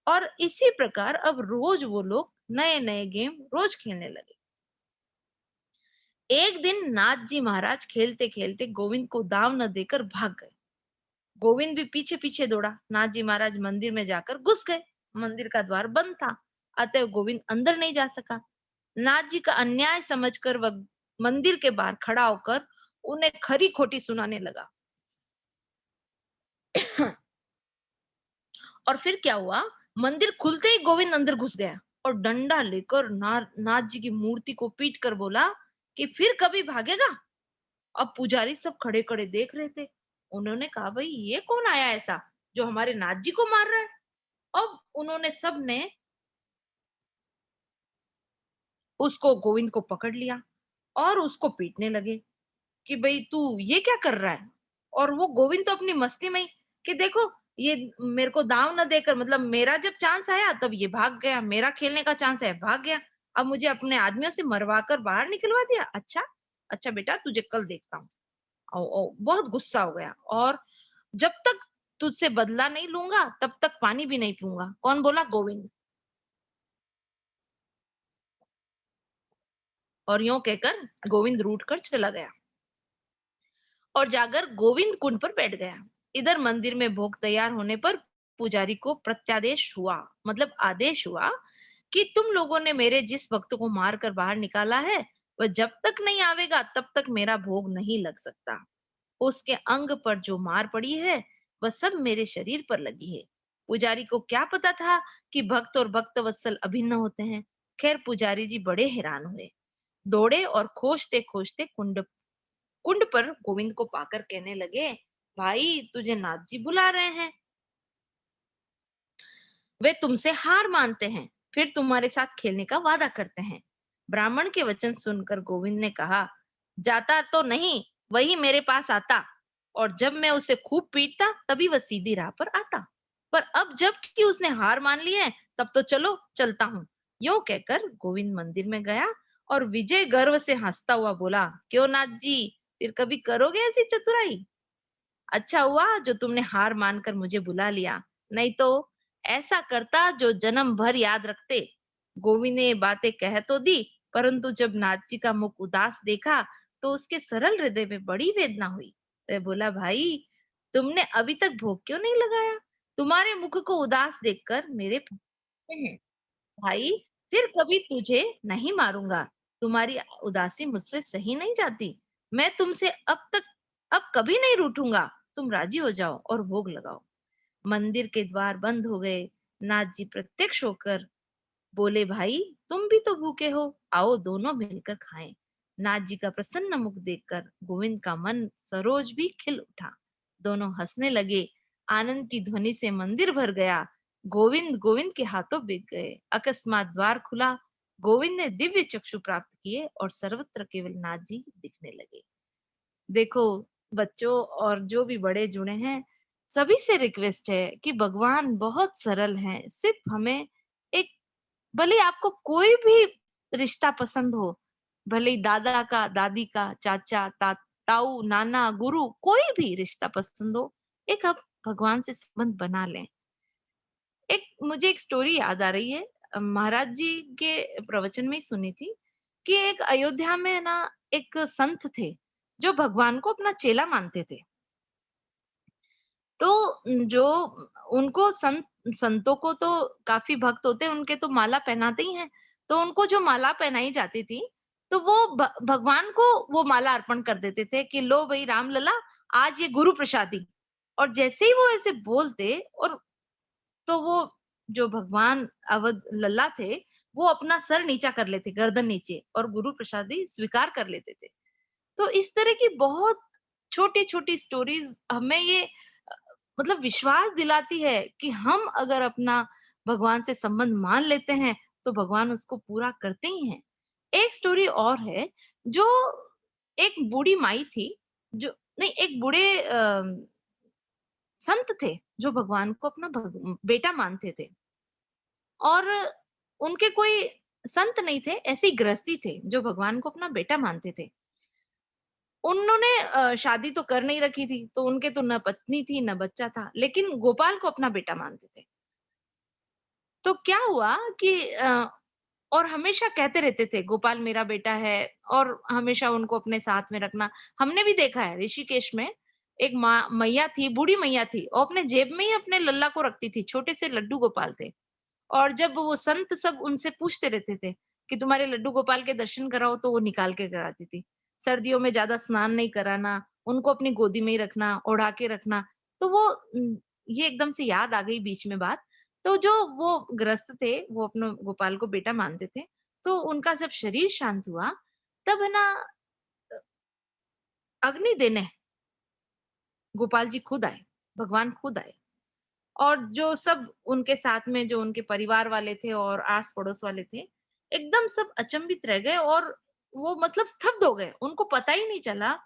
और इसी प्रकार अब रोज वो लोग नए नए गेम रोज खेलने लगे। एक दिन नाथ जी महाराज खेलते खेलते गोविंद को दाव न देकर भाग गए। गोविंद भी पीछे पीछे दौड़ा। नाथ जी महाराज मंदिर में जाकर घुस गए। मंदिर का द्वार बंद था, अतः गोविंद अंदर नहीं जा सका। नाथ जी का अन्याय समझकर वह मंदिर के बाहर खड़ा होकर उन्हें खरी खोटी सुनाने लगा। और फिर क्या हुआ? मंदिर खुलते ही गोविंद अंदर घुस गया और डंडा लेकर नाथ जी की मूर्ति को पीट कर बोला कि फिर कभी भागेगा? अब पुजारी सब खड़े खड़े देख रहे थे। उन्होंने कहा, भाई ये कौन आया ऐसा जो हमारे नाथ जी को मार रहा है? अब उन्होंने सब ने उसको गोविंद को पकड़ लिया और उसको पीटने लगे कि भाई तू ये क्या कर रहा है? और वो गोविंद तो अपनी मस्ती में ही कि देखो, ये मेरे को दाव न देकर, मतलब मेरा जब चांस आया तब ये भाग गया, मेरा खेलने का चांस है भाग गया, अब मुझे अपने आदमियों से मरवा कर बाहर निकलवा दिया। अच्छा अच्छा बेटा, तुझे कल देखता हूँ। बहुत गुस्सा हो गया और जब तक तुझसे बदला नहीं लूंगा तब तक पानी भी नहीं पीऊंगा। कौन बोला? गोविंद। और यूं कहकर गोविंद रूठ कर चला गया और जाकर गोविंद कुंड पर बैठ गया। इधर मंदिर में भोग तैयार होने पर पुजारी को प्रत्यादेश हुआ, मतलब आदेश हुआ कि तुम लोगों ने मेरे जिस भक्त को मार कर बाहर निकाला है, वह जब तक नहीं आवेगा तब तक मेरा भोग नहीं लग सकता। उसके अंग पर जो मार पड़ी है वह सब मेरे शरीर पर लगी है। पुजारी को क्या पता था कि भक्त और भक्त वत्सल अभिन्न होते हैं। खैर पुजारी जी बड़े हैरान हुए, दौड़े और खोजते खोजते कुंड कुंड पर गोविंद को पाकर कहने लगे, भाई तुझे नाथ जी बुला रहे हैं, वे तुमसे हार मानते हैं, फिर तुम्हारे साथ खेलने का वादा करते हैं। ब्राह्मण के वचन सुनकर गोविंद ने कहा, जाता तो नहीं, वही मेरे पास आता, और जब मैं उसे खूब पीटता तभी वह सीधी राह पर आता। पर अब जब कि उसने हार मान ली है, तब तो चलो चलता हूँ। यूं कहकर गोविंद मंदिर में गया और विजय गर्व से हंसता हुआ बोला, क्यों नाथ जी, फिर कभी करोगे ऐसी चतुराई? अच्छा हुआ जो तुमने हार मानकर मुझे बुला लिया, नहीं तो ऐसा करता जो जन्म भर याद रखते। गोविंद ने ये बातें कह तो दी, परंतु जब नाथ जी का मुख उदास देखा तो उसके सरल हृदय में बड़ी वेदना हुई। वह बोला, भाई तुमने अभी तक भोग क्यों नहीं लगाया? तुम्हारे मुख को उदास देखकर मेरे फूटते हैं। भाई फिर कभी तुझे नहीं मारूंगा, तुम्हारी उदासी मुझसे सही नहीं जाती। मैं तुमसे अब कभी नहीं रूठूंगा। तुम राजी हो जाओ और भोग लगाओ। मंदिर के द्वार बंद हो गए। नाथ जी प्रत्यक्ष होकर बोले, भाई तुम भी तो भूखे हो, आओ दोनों मिलकर खाएं। नाथ जी का प्रसन्न मुख देखकर गोविंद का मन सरोज भी खिल उठा। दोनों हंसने लगे। आनंद की ध्वनि से मंदिर भर गया। गोविंद गोविंद के हाथों बिक गए। अकस्मात द्वार खुला। गोविंद ने दिव्य चक्षु प्राप्त किए और सर्वत्र केवल नाथ जी दिखने लगे। देखो बच्चों और जो भी बड़े जुड़े हैं, सभी से रिक्वेस्ट है कि भगवान बहुत सरल हैं। सिर्फ हमें एक, भले आपको कोई भी रिश्ता पसंद हो, भले ही दादा का, दादी का, चाचा, ताऊ, नाना, गुरु, कोई भी रिश्ता पसंद हो, एक आप भगवान से संबंध बना लें। मुझे एक स्टोरी याद आ रही है, महाराज जी के प्रवचन में ही सुनी थी कि एक अयोध्या में ना एक संत थे जो भगवान को अपना चेला मानते थे। तो जो उनको संतों को तो काफी भक्त होते हैं, उनके तो माला पहनाते ही हैं। तो उनको जो माला पहनाई जाती थी, तो वो भगवान को वो माला अर्पण कर देते थे कि लो भई राम लला, आज ये गुरु प्रसादी। और जैसे ही वो ऐसे बोलते, और तो वो जो भगवान अवध लल्ला थे, वो अपना सर नीचा कर लेते, गर्दन नीचे, और गुरु प्रसादी स्वीकार कर लेते थे। तो इस तरह की बहुत छोटी-छोटी स्टोरीज़ हमें ये मतलब विश्वास दिलाती है कि हम अगर अपना भगवान से संबंध मान लेते हैं, तो भगवान उसको पूरा करते ही हैं। एक स्टोरी और है, जो एक बूढ़ी माई थी, जो नहीं, एक बूढ़े संत थे, जो भगवान को अपना बेटा मानते थे। और उनके कोई संत नहीं थे, ऐसे ही गृहस्थी थे, जो भगवान को अपना बेटा मानते थे। उन्होंने शादी तो कर नहीं रखी थी, तो उनके तो न पत्नी थी, न बच्चा था, लेकिन गोपाल को अपना बेटा मानते थे। तो क्या हुआ कि और हमेशा कहते रहते थे, गोपाल मेरा बेटा है, और हमेशा उनको अपने साथ में रखना। हमने भी देखा है ऋषिकेश में, एक माँ मैया थी, बूढ़ी मैया थी, वो अपने जेब में ही अपने लल्ला को रखती थी, छोटे से लड्डू गोपाल थे। और जब वो संत सब उनसे पूछते रहते थे कि तुम्हारे लड्डू गोपाल के दर्शन कराओ, तो वो निकाल के कराती थी। सर्दियों में ज्यादा स्नान नहीं कराना, उनको अपनी गोदी में ही रखना, ओढ़ा के रखना। तो वो ये एकदम से याद आ गई बीच में बात। तो जो वो गृहस्थ थे, वो अपने गोपाल को बेटा मानते थे। तो उनका जब शरीर शांत हुआ, तब है ना, अग्नि देने गोपाल जी खुद आए, भगवान खुद आए। और जो सब उनके साथ में, जो उनके परिवार वाले थे और आस-पड़ोस वाले थे, एकदम सब अचंभित रह गए, और वो मतलब स्तब्ध हो गए। उनको पता ही नहीं चला।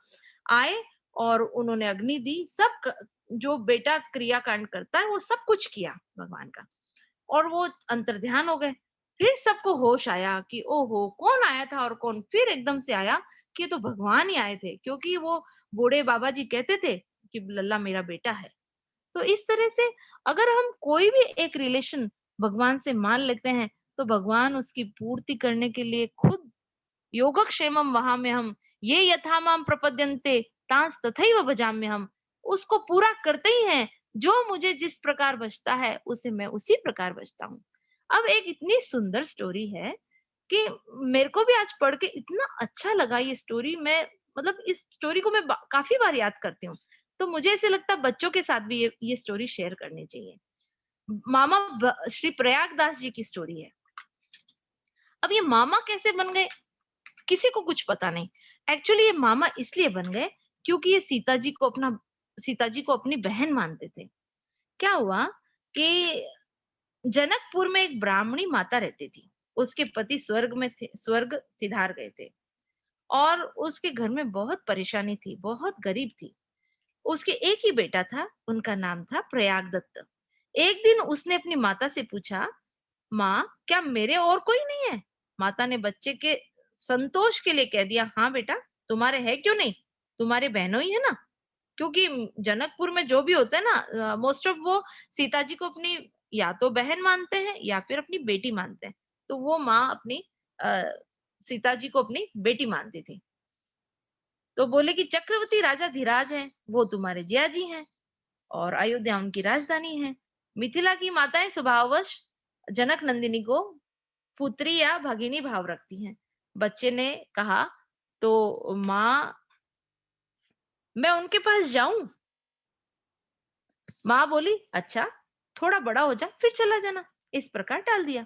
आए और उन्होंने अग्नि दी, सब जो बेटा क्रियाकांड करता है, वो सब कुछ किया भगवान का। और वो अंतर्ध्यान हो गए। फिर सबको होश आया कि ओहो! कौन आया था, और कौन? फिर एकदम से आया कि ये तो भगवान ही आए थे, क्योंकि वो बूढ़े बाबा जी कहते थे कि लल्ला मेरा बेटा है। तो इस तरह से अगर हम कोई भी एक रिलेशन भगवान से मान लेते हैं, तो भगवान उसकी पूर्ति करने के लिए खुद योगक्षेमम वहाम्यहम्, ये यथा माम प्रपद्यन्ते तांस तथैव भजाम्यहम्, उसको पूरा करते ही हैं। जो मुझे जिस प्रकार बचता है, उसे मैं उसी प्रकार बचता हूँ। अब एक इतनी सुंदर स्टोरी है कि मेरे को भी आज पढ़ के इतना अच्छा लगा ये स्टोरी। मैं मतलब इस स्टोरी को मैं काफी बार याद करती हूँ। तो मुझे ऐसे लगता है बच्चों के साथ भी ये स्टोरी शेयर करनी चाहिए। मामा श्री प्रयागदास जी की स्टोरी है। अब ये मामा कैसे बन गए, किसी को कुछ पता नहीं। एक्चुअली ये मामा इसलिए बन गए क्योंकि ये सीता जी को अपनी बहन मानते थे। क्या हुआ कि जनकपुर में एक ब्राह्मणी माता रहती थी। उसके पति स्वर्ग में थे, स्वर्ग सिधार गए थे, और उसके घर में बहुत परेशानी थी, बहुत गरीब थी। उसके एक ही बेटा था, उनका नाम था प्रयागदत्त। एक दिन उसने अपनी माता से पूछा, माँ क्या मेरे और कोई नहीं है? माता ने बच्चे के संतोष के लिए कह दिया, हाँ बेटा, तुम्हारे है क्यों नहीं? तुम्हारे बहनों ही है ना। क्योंकि जनकपुर में जो भी होता है ना, मोस्ट ऑफ वो सीता जी को अपनी या तो बहन मानते हैं या फिर अपनी बेटी मानते हैं। तो वो माँ अपनी अ, सीता जी को अपनी बेटी मानती थी। तो बोले कि चक्रवर्ती राजा धीराज हैं, वो तुम्हारे जिया जी हैं, और अयोध्या उनकी राजधानी है। मिथिला की माताएं स्वभाववश जनक नंदिनी को पुत्री या भगिनी भाव रखती हैं। बच्चे ने कहा, तो माँ मैं उनके पास जाऊं? माँ बोली, अच्छा, थोड़ा बड़ा हो जा फिर चला जाना। इस प्रकार टाल दिया।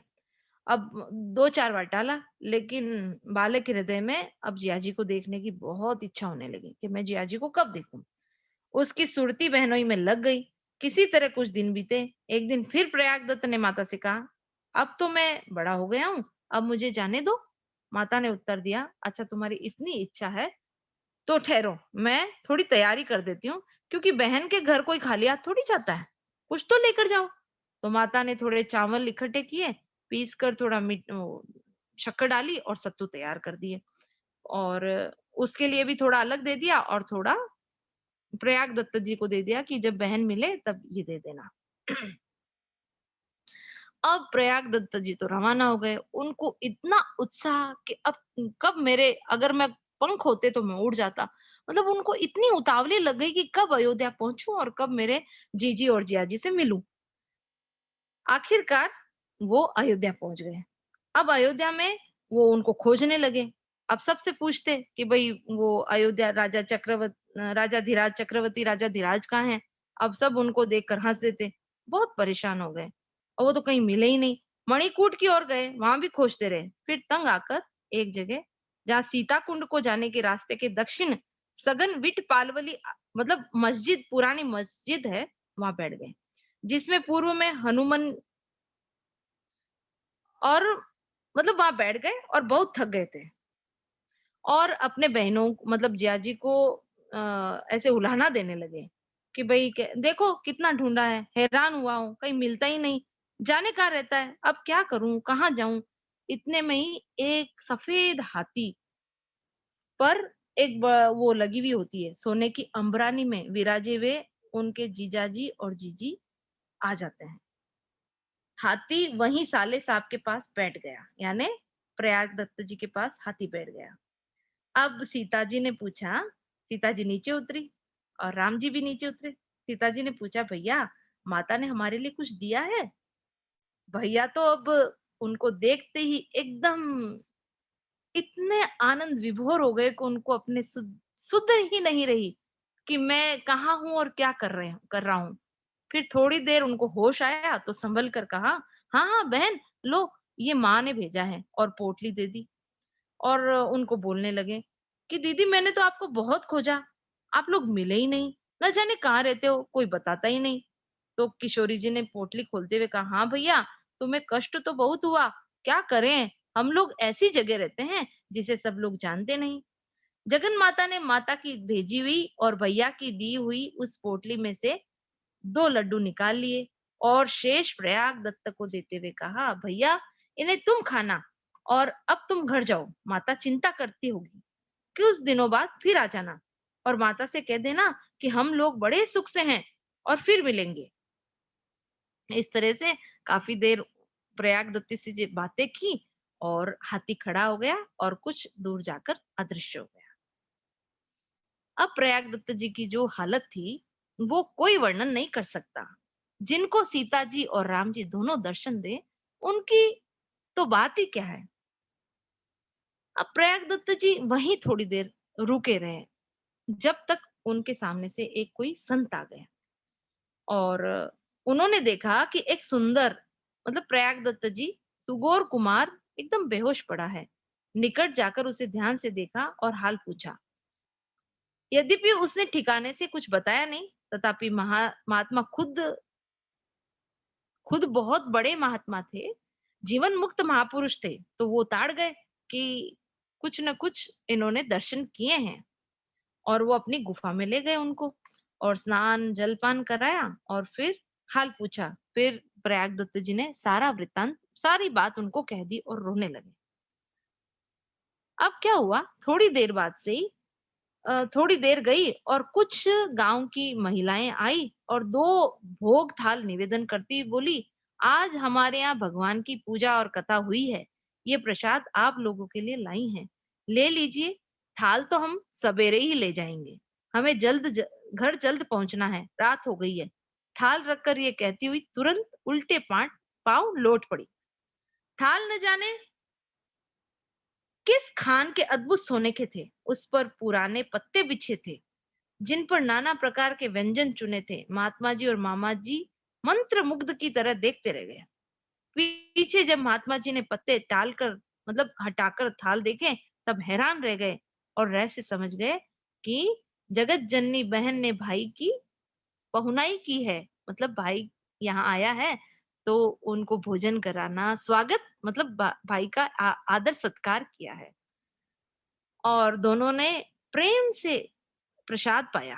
अब 2-4 बार टाला, लेकिन बालक के हृदय में अब जिया जी को देखने की बहुत इच्छा होने लगी कि मैं जिया जी को कब देखूं। उसकी सुरती बहनोई में लग गई। किसी तरह कुछ दिन बीते। एक दिन फिर प्रयागदत्त ने माता से कहा, अब तो मैं बड़ा हो गया हूँ, अब मुझे जाने दो। माता ने उत्तर दिया, अच्छा तुम्हारी इतनी इच्छा है, तो ठहरो, मैं थोड़ी तैयारी कर देती हूँ, क्योंकि बहन के घर कोई खाली हाथ थोड़ी जाता है, कुछ तो लेकर जाओ। तो माता ने थोड़े चावल इकट्ठे किए, पीस कर थोड़ा शक्कर डाली और सत्तू तैयार कर दिए, और उसके लिए भी थोड़ा अलग दे दिया, और थोड़ा प्रयाग दत्त जी को दे दिया कि जब बहन मिले तब ये दे देना। अब प्रयाग दत्त जी तो रवाना हो गए। उनको इतना उत्साह कि अब कब मेरे, अगर मैं पंख होते तो मैं उड़ जाता। मतलब उनको इतनी उतावली लग गई कि कब अयोध्या पहुंचूं और कब मेरे जीजी और जिया जी से मिलूं। आखिरकार वो अयोध्या पहुंच गए। अब अयोध्या में वो उनको खोजने लगे। अब सबसे पूछते कि भई वो अयोध्या राजा धीराज चक्रवर्ती राजा धीराज कहाँ हैं? अब सब उनको देखकर हँस देते। बहुत परेशान हो गए और वो तो कहीं मिले ही नहीं। मणिकूट की ओर गए, वहां भी खोजते रहे। फिर तंग आकर एक जगह जहाँ सीता कुंड को जाने के रास्ते के दक्षिण सघन विट पालवली मतलब मस्जिद पुरानी मस्जिद है, वहां बैठ गए, जिसमें पूर्व में हनुमान और मतलब वहां बैठ गए और बहुत थक गए थे और अपने बहनों मतलब जियाजी को ऐसे उलाहना देने लगे कि भाई देखो कितना ढूंढा है, हैरान हुआ हूँ, कहीं मिलता ही नहीं, जाने कहाँ रहता है, अब क्या करूं, कहाँ जाऊं। इतने में ही एक सफेद हाथी पर वो लगी हुई होती है सोने की अंबरानी में विराजे हुए उनके जीजाजी और जीजी आ जाते हैं। हाथी वहीं साले साहब के पास बैठ गया, यानी प्रयाग दत्त जी के पास हाथी बैठ गया। अब सीता जी ने पूछा, सीता जी नीचे उतरी और राम जी भी नीचे उतरे। सीता जी ने पूछा, भैया माता ने हमारे लिए कुछ दिया है? भैया तो अब उनको देखते ही एकदम इतने आनंद विभोर हो गए कि उनको अपने सुध ही नहीं रही कि मैं कहाँ हूँ और क्या कर रहा हूँ। फिर थोड़ी देर उनको होश आया तो संभल कर कहा, हाँ हाँ बहन, लो ये माँ ने भेजा है, और पोटली दे दी। और उनको बोलने लगे कि दीदी मैंने तो आपको बहुत खोजा, आप लोग मिले ही नहीं, न जाने कहाँ रहते हो, कोई बताता ही नहीं। तो किशोरी जी ने पोटली खोलते हुए कहा, हाँ भैया तुम्हें कष्ट तो बहुत हुआ, क्या करें, हम लोग ऐसी जगह रहते हैं जिसे सब लोग जानते नहीं। जगन माता ने माता की भेजी हुई और भैया की दी हुई उस पोटली में से 2 लड्डू निकाल लिए और शेष प्रयाग दत्त को देते हुए कहा, भैया इन्हें तुम खाना और अब तुम घर जाओ, माता चिंता करती होगी, कुछ दिनों बाद फिर आ जाना और माता से कह देना कि हम लोग बड़े सुख से हैं और फिर मिलेंगे। इस तरह से काफी देर प्रयाग दत्त से जी बातें की और हाथी खड़ा हो गया और कुछ दूर जाकर अदृश्य हो गया। अब प्रयाग दत्त जी की जो हालत थी वो कोई वर्णन नहीं कर सकता। जिनको सीता जी और राम जी दोनों दर्शन दे उनकी तो बात ही क्या है। अब प्रयाग दत्त जी वहीं थोड़ी देर रुके रहे जब तक उनके सामने से एक कोई संत आ गया और उन्होंने देखा कि एक सुंदर मतलब प्रयाग दत्त जी सुगौर कुमार एकदम बेहोश पड़ा है। निकट जाकर उसे ध्यान से देखा और हाल पूछा। यद्यपि उसने ठिकाने से कुछ बताया नहीं, तथापि महात्मा खुद खुद बहुत बड़े महात्मा थे, जीवन मुक्त महापुरुष थे, तो वो ताड़ गए कि कुछ न कुछ इन्होंने दर्शन किए हैं और वो अपनी गुफा में ले गए उनको और स्नान जलपान कराया और फिर हाल पूछा। फिर प्रयाग दत्त जी ने सारा वृत्तांत सारी बात उनको कह दी और रोने लगे। अब क्या हुआ, थोड़ी देर बाद से ही थोड़ी देर गई और कुछ गांव की महिलाएं आई और 2 भोग थाल निवेदन करती बोली, आज हमारे यहाँ भगवान की पूजा और कथा हुई है, ये प्रसाद आप लोगों के लिए लाई हैं, ले लीजिए। थाल तो हम सवेरे ही ले जाएंगे, हमें घर जल्द पहुंचना है, रात हो गई है। थाल रखकर ये कहती हुई तुरंत उल्टे पांव लौट पड़ी। थाल न जाने किस खान के अद्भुत सोने के थे, उस पर पुराने पत्ते बिछे थे जिन पर नाना प्रकार के व्यंजन चुने थे। महात्मा जी और मामा जी मंत्र मुग्ध की तरह देखते रह गए। पीछे जब महात्मा जी ने पत्ते टाल कर मतलब हटाकर थाल देखे तब हैरान रह गए और रहस्य समझ गए कि जगत जननी बहन ने भाई की पहुनाई की है, मतलब भाई यहाँ आया है तो उनको भोजन कराना स्वागत मतलब भाई का आदर सत्कार किया है और दोनों ने प्रेम से प्रसाद पाया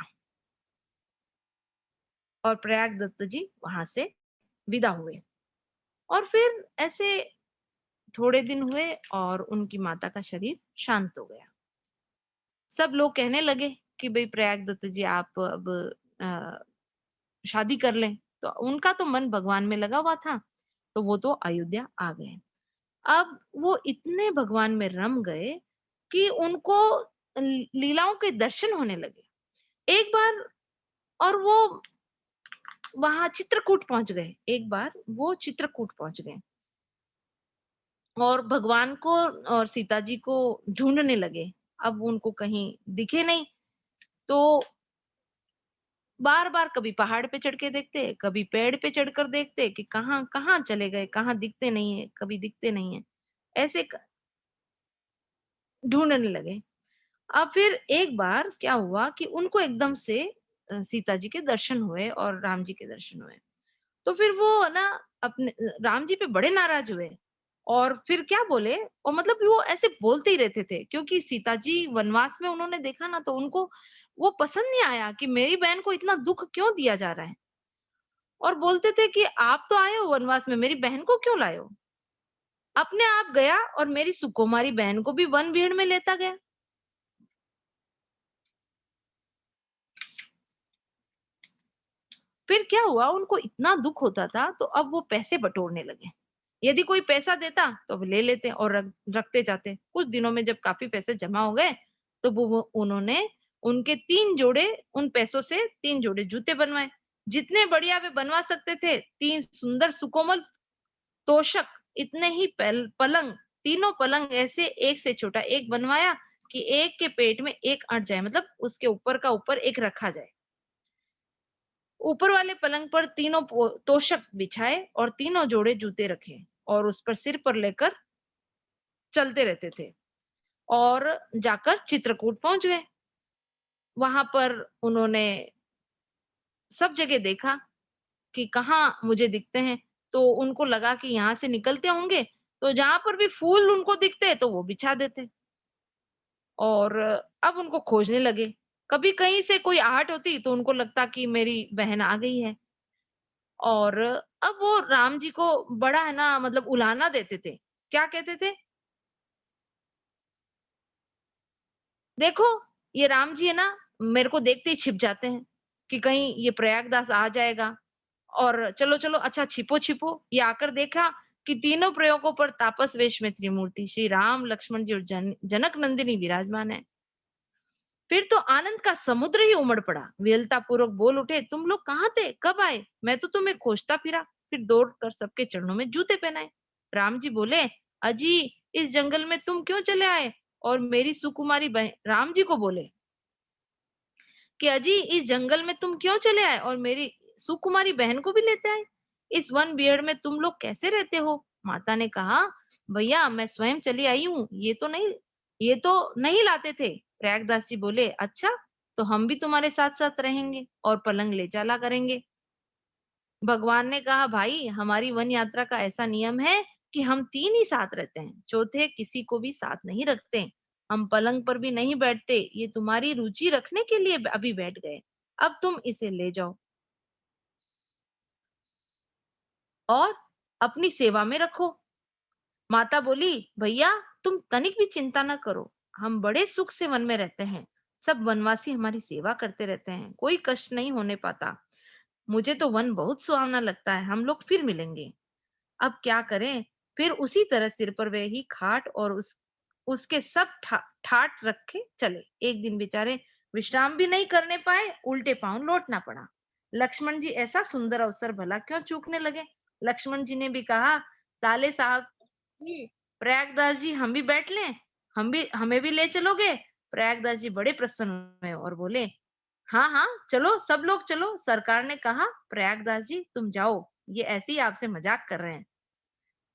और प्रयाग दत्त जी वहां से विदा हुए। और फिर ऐसे थोड़े दिन हुए और उनकी माता का शरीर शांत हो गया। सब लोग कहने लगे कि भाई प्रयाग दत्त जी आप अब अ, शादी कर लें। तो उनका तो मन भगवान में लगा हुआ था, तो वो तो अयोध्या आ गए। अब वो इतने भगवान में रम गए कि उनको लीलाओं के दर्शन होने लगे। एक बार और वो वहां चित्रकूट पहुंच गए, एक बार वो चित्रकूट पहुंच गए और भगवान को और सीता जी को ढूंढने लगे। अब उनको कहीं दिखे नहीं, तो बार बार कभी पहाड़ पे चढ़ के देखते, कभी पेड़ पे चढ़कर देखते कि कहाँ कहाँ चले गए, कहाँ दिखते नहीं है, कभी दिखते नहीं है, ऐसे ढूंढने लगे। अब फिर एक बार क्या हुआ कि उनको एकदम से सीता जी के दर्शन हुए और राम जी के दर्शन हुए। तो फिर वो ना अपने राम जी पे बड़े नाराज हुए और फिर क्या बोले, और मतलब वो ऐसे बोलते ही रहते थे क्योंकि सीता जी वनवास में उन्होंने देखा ना, तो उनको वो पसंद नहीं आया कि मेरी बहन को इतना दुख क्यों दिया जा रहा है। और बोलते थे कि आप तो आए हो वनवास में, मेरी बहन को क्यों लाए हो? अपने आप गया और मेरी सुकुमारी बहन को भी वन भीड़ में लेता गया। फिर क्या हुआ, उनको इतना दुख होता था तो अब वो पैसे बटोरने लगे। यदि कोई पैसा देता तो वो ले लेते और रखते जाते। कुछ दिनों में जब काफी पैसे जमा हो गए तो वो उन्होंने उनके 3 जोड़े, उन पैसों से 3 जोड़े जूते बनवाए। जितने बढ़िया वे बनवा सकते थे, 3 सुंदर सुकोमल तोशक, इतने ही पलंग, तीनों पलंग ऐसे एक से छोटा एक बनवाया कि एक के पेट में एक अट जाए, मतलब उसके ऊपर का ऊपर एक रखा जाए। ऊपर वाले पलंग पर तीनों तोशक बिछाए और तीनों जोड़े जूते रखे और उस पर सिर पर लेकर चलते रहते थे और जाकर चित्रकूट पहुंच गए। वहां पर उन्होंने सब जगह देखा कि कहाँ मुझे दिखते हैं, तो उनको लगा कि यहाँ से निकलते होंगे, तो जहां पर भी फूल उनको दिखते तो वो बिछा देते और अब उनको खोजने लगे। कभी कहीं से कोई आहट होती तो उनको लगता कि मेरी बहन आ गई है। और अब वो राम जी को बड़ा है ना, मतलब उलाहना देते थे। क्या कहते थे? देखो, ये राम जी है ना, मेरे को देखते ही छिप जाते हैं कि कहीं ये प्रयागदास आ जाएगा। और चलो चलो, अच्छा छिपो छिपो। ये आकर देखा कि तीनों प्रयोगों पर तापस वेश में त्रिमूर्ति श्री राम, लक्ष्मण जी और जनक नंदिनी विराजमान है। फिर तो आनंद का समुद्र ही उमड़ पड़ा। विहलता पूर्वक बोल उठे, तुम लोग कहाँ थे, कब आए? मैं तो तुम्हें खोजता फिरा। फिर दौड़ कर सबके चरणों में जूते पहनाए। राम जी बोले, अजी, इस जंगल में तुम क्यों चले आए? और मेरी सुकुमारी बहन राम जी को बोले कि अजी, इस जंगल में तुम क्यों चले आए और मेरी सुकुमारी बहन को भी लेते आए? इस वन बिहड़ में तुम लोग कैसे रहते हो? माता ने कहा, भैया मैं स्वयं चली आई हूँ, ये तो नहीं लाते थे। प्रयागदास जी बोले, अच्छा, तो हम भी तुम्हारे साथ साथ रहेंगे और पलंग ले चला करेंगे। भगवान ने कहा, भाई हमारी वन यात्रा का ऐसा नियम है कि हम 3 ही साथ रहते हैं, चौथे किसी को भी साथ नहीं रखते। हम पलंग पर भी नहीं बैठते, ये तुम्हारी रुचि रखने के लिए अभी बैठ गए। अब तुम इसे ले जाओ और अपनी सेवा में रखो। माता बोली, भैया तुम तनिक भी चिंता न करो, हम बड़े सुख से वन में रहते हैं। सब वनवासी हमारी सेवा करते रहते हैं, कोई कष्ट नहीं होने पाता। मुझे तो वन बहुत सुहावना लगता है, हम लोग फिर मिलेंगे। अब क्या करें? फिर उसी तरह सिर पर वही खाट और उसके सब ठाट रखे चले। एक दिन बेचारे विश्राम भी नहीं करने पाए, उल्टे पांव लौटना पड़ा। लक्ष्मण जी ऐसा सुंदर अवसर भला क्यों चूकने लगे? लक्ष्मण जी ने भी कहा, साले साहब जी, प्रयागदास जी हम भी बैठ लें, हमें भी ले चलोगे? प्रयागदास जी बड़े प्रसन्न हुए और बोले, हाँ हाँ, चलो सब लोग चलो। सरकार ने कहा, प्रयागदास जी तुम जाओ, ये ऐसे ही आपसे मजाक कर रहे हैं।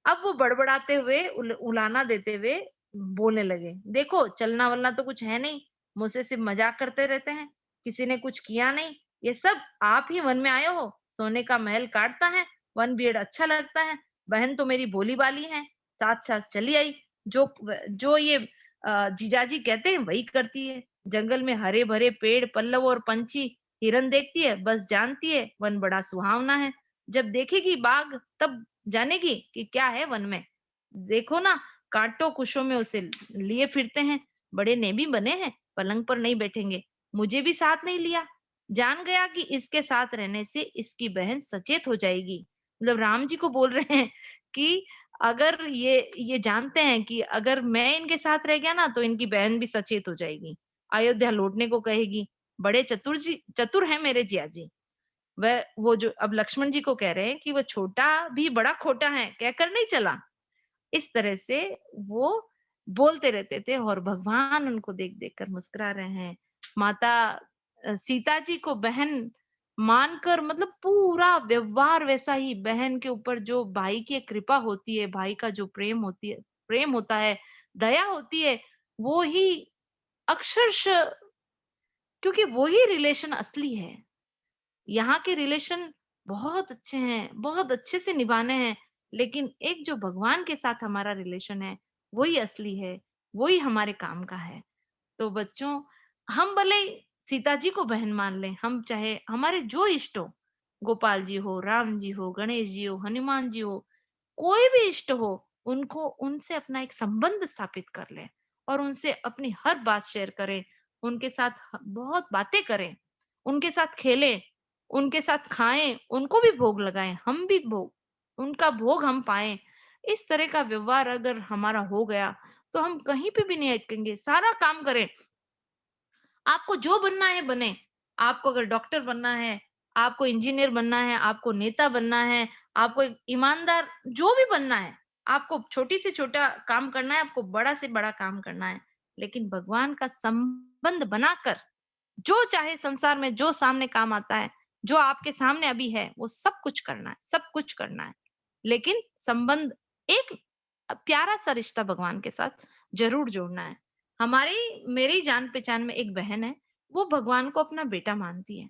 अब वो बड़बड़ाते हुए उलाना देते हुए बोलने लगे, देखो चलना वलना तो कुछ है नहीं, मुझसे सिर्फ मजाक करते रहते हैं, किसी ने कुछ किया नहीं। ये सब आप ही वन में आए हो, सोने का महल काटता है, वन बीड़ अच्छा लगता है। बहन तो मेरी भोली भाली है, साथ साथ चली आई। जो जो ये जीजाजी कहते हैं वही करती है। जंगल में हरे भरे पेड़, पल्लव और पंछी, हिरन देखती है, बस जानती है वन बड़ा सुहावना है। जब देखेगी बाघ तब जानेगी कि क्या है वन में। देखो ना, कांटों कुशों में उसे लिए फिरते हैं, बड़े नेमी बने हैं, पलंग पर नहीं बैठेंगे। मुझे भी साथ नहीं लिया, जान गया कि इसके साथ रहने से इसकी बहन सचेत हो जाएगी। मतलब राम जी को बोल रहे हैं कि अगर ये जानते हैं कि अगर मैं इनके साथ रह गया ना तो इनकी बहन भी सचेत हो जाएगी, अयोध्या लौटने को कहेगी। बड़े चतुर है मेरे जिया जी। वह वो जो अब लक्ष्मण जी को कह रहे हैं कि वो छोटा भी बड़ा खोटा है, कहकर नहीं चला। इस तरह से वो बोलते रहते थे और भगवान उनको देख-देख कर मुस्कुरा रहे हैं। माता सीता जी को बहन मानकर मतलब पूरा व्यवहार वैसा ही, बहन के ऊपर जो भाई की एक कृपा होती है, भाई का जो प्रेम होता है, दया होती है, वो ही अक्षरशः, क्योंकि वो ही रिलेशन असली है। यहाँ के रिलेशन बहुत अच्छे हैं, बहुत अच्छे से निभाने हैं, लेकिन एक जो भगवान के साथ हमारा रिलेशन है, वही असली है, वही हमारे काम का है। तो बच्चों, हम भले सीता जी को बहन मान लें, हम चाहे हमारे जो इष्ट हो, गोपाल जी हो, राम जी हो, गणेश जी हो, हनुमान जी हो, कोई भी इष्ट हो, उनको उनसे अपना एक संबंध स्थापित कर लें और उनसे अपनी हर बात शेयर करें, उनके साथ बहुत बातें करें, उनके साथ खेलें, उनके साथ खाएं, उनको भी भोग लगाएं, हम भी उनका भोग हम पाएं। इस तरह का व्यवहार अगर हमारा हो गया, तो हम कहीं पे भी नहीं अटकेंगे, सारा काम करें। आपको जो बनना है बने। आपको अगर डॉक्टर बनना है, आपको इंजीनियर बनना है, आपको नेता बनना है, आपको एक ईमानदार जो भी बनना है, आपको छोटी से छोटा काम करना है, आपको बड़ा से बड़ा काम करना है। लेकिन भगवान का संबंध बनाकर जो चाहे संसार में जो सामने काम आता है, जो आपके सामने अभी है, वो सब कुछ करना है, सब कुछ करना है। लेकिन संबंध एक प्यारा सा रिश्ता भगवान के साथ जरूर जोड़ना है। हमारी मेरी जान पहचान में एक बहन है, वो भगवान को अपना बेटा मानती है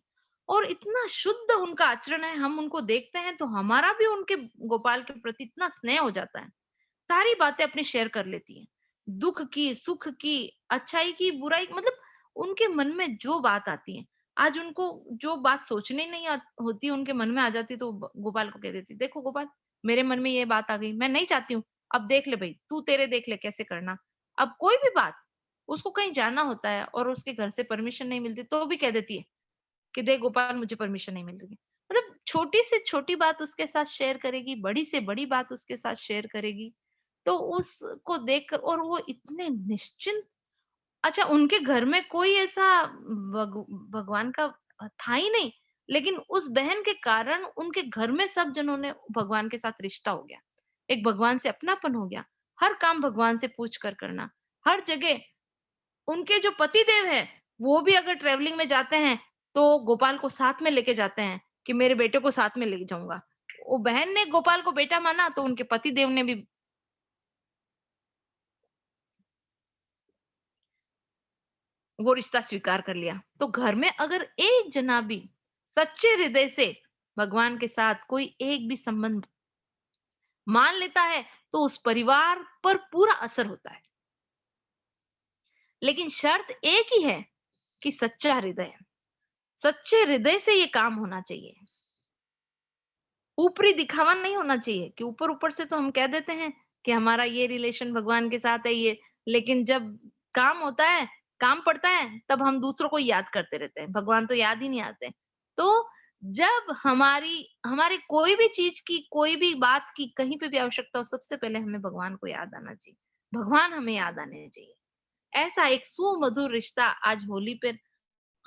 और इतना शुद्ध उनका आचरण है, हम उनको देखते हैं तो हमारा भी उनके गोपाल के प्रति इतना स्नेह हो जाता है। सारी बातें अपनी शेयर कर लेती है, दुख की, सुख की, अच्छाई की, बुराई, मतलब उनके मन में जो बात आती है, आज उनको जो बात सोचने नहीं होती, उनके मन में आ जाती, तो गोपाल को कह देती, देखो गोपाल, मेरे मन में ये बात आ गई, मैं नहीं चाहती हूँ, अब देख ले भाई, तू तेरे देख ले कैसे करना। अब कोई भी बात, उसको कहीं जाना होता है और उसके घर से परमिशन नहीं मिलती, तो भी कह देती है कि देख गोपाल, मुझे परमिशन नहीं मिल रही है। मतलब छोटी से छोटी बात उसके साथ शेयर करेगी, बड़ी से बड़ी बात उसके साथ शेयर करेगी। तो उसको देखकर, और वो इतने निश्चिंत, अच्छा उनके घर में कोई ऐसा भगवान का था ही नहीं, लेकिन उस बहन के कारण उनके घर में सब जनों ने भगवान के साथ रिश्ता हो गया। एक भगवान से अपनापन हो गया। हर काम भगवान से पूछ कर करना। हर जगह उनके जो पति देव हैं, वो भी अगर ट्रैवलिंग में जाते हैं, तो गोपाल को साथ में लेके जाते हैं कि मेरे बेटे को साथ में लेके जाऊँगा। वो बहन ने गोपाल को बेटा माना, तो उनके पति देव ने भी वो रिश्ता स्वीकार कर लिया। तो घर में अगर एक जना भी सच्चे हृदय से भगवान के साथ कोई एक भी संबंध मान लेता है, तो उस परिवार पर पूरा असर होता है। लेकिन शर्त एक ही है कि सच्चा हृदय। सच्चे हृदय से ये काम होना चाहिए। ऊपरी दिखावा नहीं होना चाहिए कि ऊपर-ऊपर से तो हम कह देते हैं कि हमारा ये रिलेशन भगवान के साथ है ये, लेकिन जब काम होता है, काम पड़ता है, तब हम दूसरों को याद करते रहते हैं, भगवान तो याद ही नहीं आते। तो जब हमारी कोई भी चीज़ की, कोई भी बात की कहीं पे भी आवश्यकता हो, सबसे पहले हमें भगवान को याद आना चाहिए। भगवान हमें याद आने चाहिए। ऐसा एक सुमधुर रिश्ता आज होली पे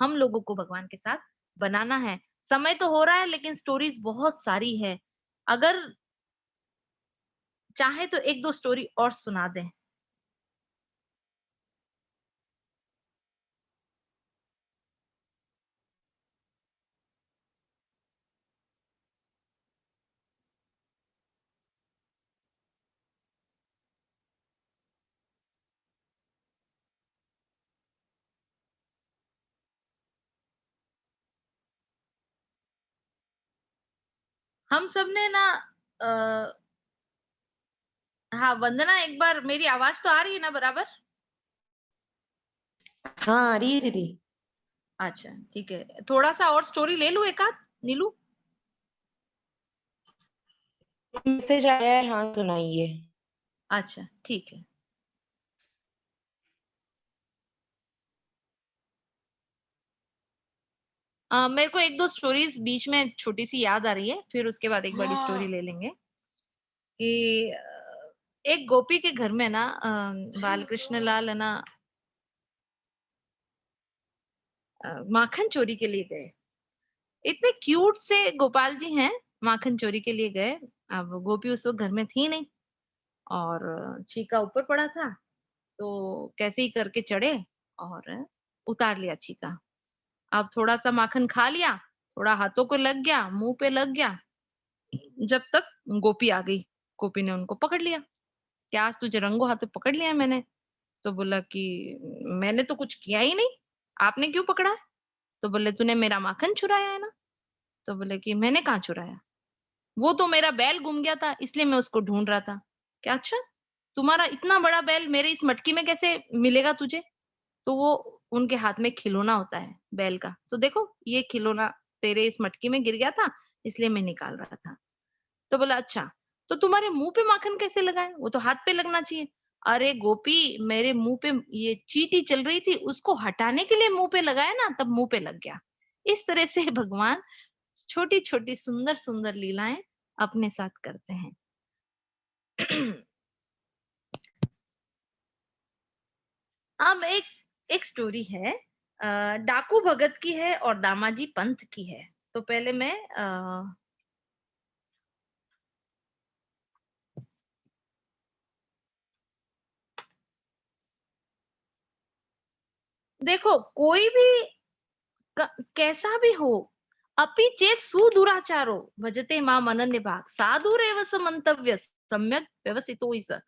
हम लोगों को भगवान के साथ बनाना है। समय तो हो रहा है, लेकिन स्टोरीज़ बहुत सारी है। अगर चाहे तो 1-2 स्टोरी और सुना दें। हम सबने ना अ, हाँ, वंदना, एक बार मेरी आवाज़ तो आ रही है ना बराबर? हाँ, आ रही है दीदी। अच्छा, ठीक है। थोड़ा-सा और स्टोरी ले लूँ 1 आध, नीलू? मैसेज आया है, हाँ, सुनाइए। अच्छा, ठीक है। मेरे को 1-2 स्टोरीज़ बीच में छोटी-सी याद आ रही है, फिर उसके बाद एक बड़ी स्टोरी ले लेंगे कि एक गोपी के घर में ना बाल कृष्ण लाल है ना माखन चोरी के लिए गए। इतने क्यूट से गोपाल जी हैं, माखन चोरी के लिए गए। अब गोपी उस वक़्त घर में थी नहीं, और छीका ऊपर पड़ा था, तो कैसे ही करके चढ़े और उतार लिया छीका। अब थोड़ा-सा माखन खा लिया, थोड़ा हाथों को लग गया, मुँह पे लग गया, जब तक गोपी आ गई। गोपी ने उनको पकड़ लिया, कि आज तुझे रंगों हाथों पकड़ लिया है मैंने। तो बोला कि मैंने तो कुछ किया ही नहीं, आपने क्यों पकड़ा है? तो बोले तूने मेरा माखन चुराया है ना? तो बोले कि मैंने कहाँ चुराया? वो तो मेरा बैल गुम गया था इसलिए मैं उसको ढूंढ रहा था। क्या अच्छा? तुम्हारा इतना बड़ा बैल मेरे इस मटकी में कैसे मिलेगा तुझे? तो वो उनके हाथ में खिलौना होता है बैल का। तो देखो ये खिलौना तेरे इस मटकी में गिर गया था इसलिए मैं निकाल रहा था। तो बोला अच्छा, तो तुम्हारे मुंह पे माखन कैसे लगा है? वो तो हाथ पे लगना चाहिए। अरे गोपी, मेरे मुंह पे ये चींटी चल रही थी उसको हटाने के लिए मुंह पे लगाया ना तब मुंह पे लग गया। इस तरह से भगवान छोटी छोटी सुंदर सुंदर लीलाएं अपने साथ करते हैं। अब एक एक स्टोरी है, डाकू भगत की है और दामाजी पंत की है। तो पहले मैं देखो कोई भी कैसा भी हो, अपि चेत सुदुराचारो भजते माम अनन्य भाग साधुरेव समन्तव्य सम्यक व्यवसितो स।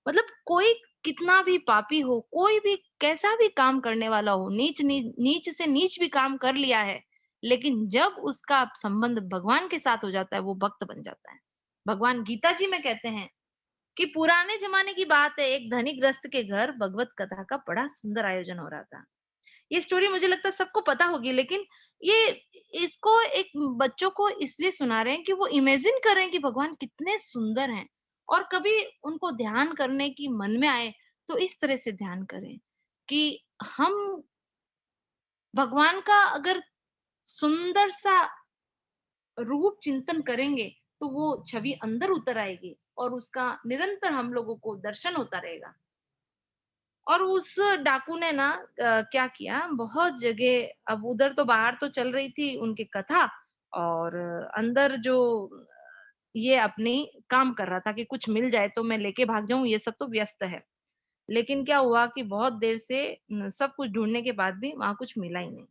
मतलब कोई कितना भी पापी हो, कोई भी कैसा भी काम करने वाला हो, नीच से नीच भी काम कर लिया है, लेकिन जब उसका संबंध भगवान के साथ हो जाता है वो भक्त बन जाता है। भगवान गीता जी में कहते हैं कि पुराने जमाने की बात है, एक धनी गृहस्थ के घर भगवत कथा का बड़ा सुंदर आयोजन हो रहा था। ये स्टोरी मुझे लगता है सबको पता होगी, लेकिन ये इसको एक बच्चों को इसलिए सुना रहे हैं कि वो इमेजिन करें कि भगवान कितने सुंदर हैं, और कभी उनको ध्यान करने की मन में आए तो इस तरह से ध्यान करें कि हम भगवान का अगर सुंदर सा रूप चिंतन करेंगे तो वो छवि अंदर उतर आएगी और उसका निरंतर हम लोगों को दर्शन होता रहेगा। और उस डाकू ने ना क्या किया, बहुत जगह, अब उधर तो बाहर तो चल रही थी उनकी कथा, और अंदर जो ये अपनी काम कर रहा था कि कुछ मिल जाए तो मैं लेके भाग जाऊं, ये सब तो व्यस्त है। लेकिन क्या हुआ कि बहुत देर से सब कुछ ढूंढने के बाद भी वहां कुछ मिला ही नहीं।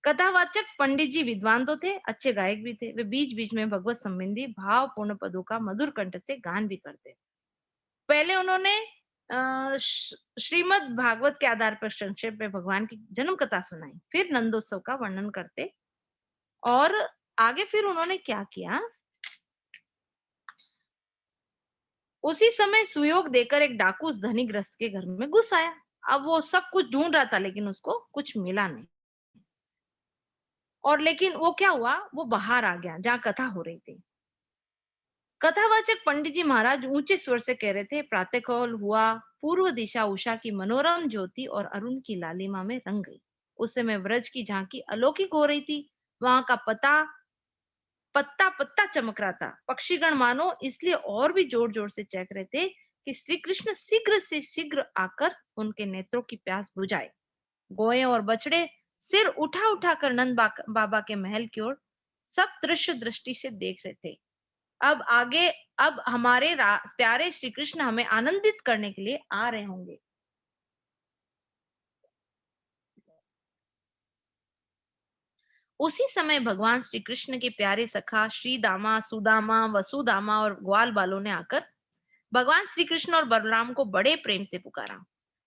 कथावाचक पंडित जी विद्वान तो थे, अच्छे गायक भी थे, वे बीच बीच में भगवत संबंधी भावपूर्ण पदों का मधुर कंठ से गान भी करते। पहले उन्होंने श्रीमद् भागवत के आधार पर संक्षेप में भगवान की जन्म कथा सुनाई, फिर नंदोत्सव का वर्णन करते, और आगे फिर उन्होंने क्या किया, उसी समय सुयोग देकर एक डाकू उस धनी ग्रस्त के घर में घुस आया। अब वो सब कुछ ढूंढ रहा था लेकिन उसको कुछ मिला नहीं। और लेकिन वो क्या हुआ, वो बाहर आ गया जहाँ कथा हो रही थी। कथावाचक पंडित जी महाराज ऊंचे स्वर से कह रहे थे, प्रातःकाल हुआ, पूर्व दिशा उषा की मनोरम ज्योति और अरुण की लालिमा में रंग गई। उस समय व्रज की झांकी अलौकिक हो रही थी। वहां का पत्ता पत्ता चमक रहा था। पक्षीगण मानो इसलिए और भी जोर जोर से चहक रहे थे कि श्री कृष्ण शीघ्र से शीघ्र आकर उनके नेत्रों की प्यास बुझाए। गोए और बछड़े सिर उठा उठा कर बाबा के महल की ओर सब दृश्य दृष्टि से देख रहे थे। अब आगे, अब हमारे प्यारे श्री कृष्ण हमें आनंदित करने के लिए आ रहे होंगे। उसी समय भगवान श्री कृष्ण के प्यारे सखा श्री दामा, सुदामा, वसुदामा और ग्वाल बालों ने आकर भगवान श्री कृष्ण और बलराम को बड़े प्रेम से पुकारा,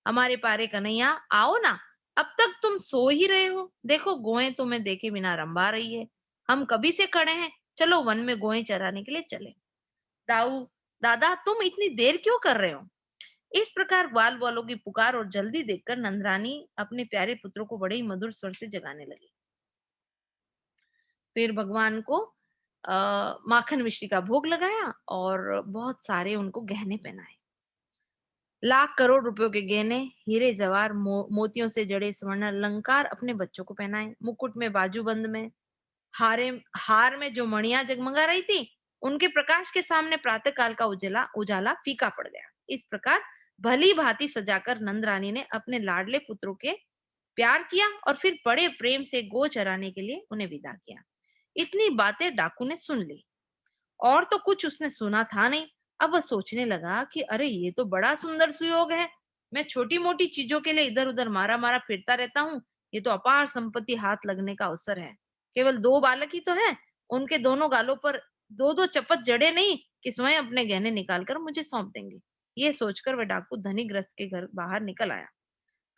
हमारे प्यारे कन्हैया आओ ना, अब तक तुम सो ही रहे हो, देखो गोएं तुम्हें देखे बिना रंभा रही है, हम कभी से खड़े हैं, चलो वन में गोएं चराने के लिए चले। दाऊ दादा तुम इतनी देर क्यों कर रहे हो? इस प्रकार ग्वाल वालों की पुकार और जल्दी देखकर नंदरानी अपने प्यारे पुत्रों को बड़े ही मधुर स्वर से जगाने लगी। फिर भगवान को माखन मिश्री का भोग लगाया और बहुत सारे उनको गहने पहनाए। लाख करोड़ रुपयों के गहने, हीरे जवाहर, मोतियों से जड़े स्वर्ण अलंकार अपने बच्चों को पहनाए। मुकुट में, बाजूबंद में, हार में जो मणियां जगमगा रही थी, उनके प्रकाश के सामने प्रातः काल का उजाला उजाला फीका पड़ गया। इस प्रकार भली भांति सजाकर नंद रानी ने अपने लाडले पुत्रों के प्यार किया और फिर बड़े प्रेम से गो चराने के लिए उन्हें विदा किया। इतनी बातें डाकू ने सुन ली, और तो कुछ उसने सुना था नहीं। अब वह सोचने लगा कि अरे ये तो बड़ा सुंदर सुयोग है। मैं छोटी मोटी चीजों के लिए इधर उधर मारा मारा फिरता रहता हूँ। ये तो अपार संपत्ति हाथ लगने का अवसर है। केवल 2 बालक ही तो हैं। उनके दोनों गालों पर 2-2 चपत जड़े नहीं कि स्वयं अपने गहने निकाल कर मुझे सौंप देंगे। ये सोचकर वह डाकू धनी गृहस्थ के घर बाहर निकल आया।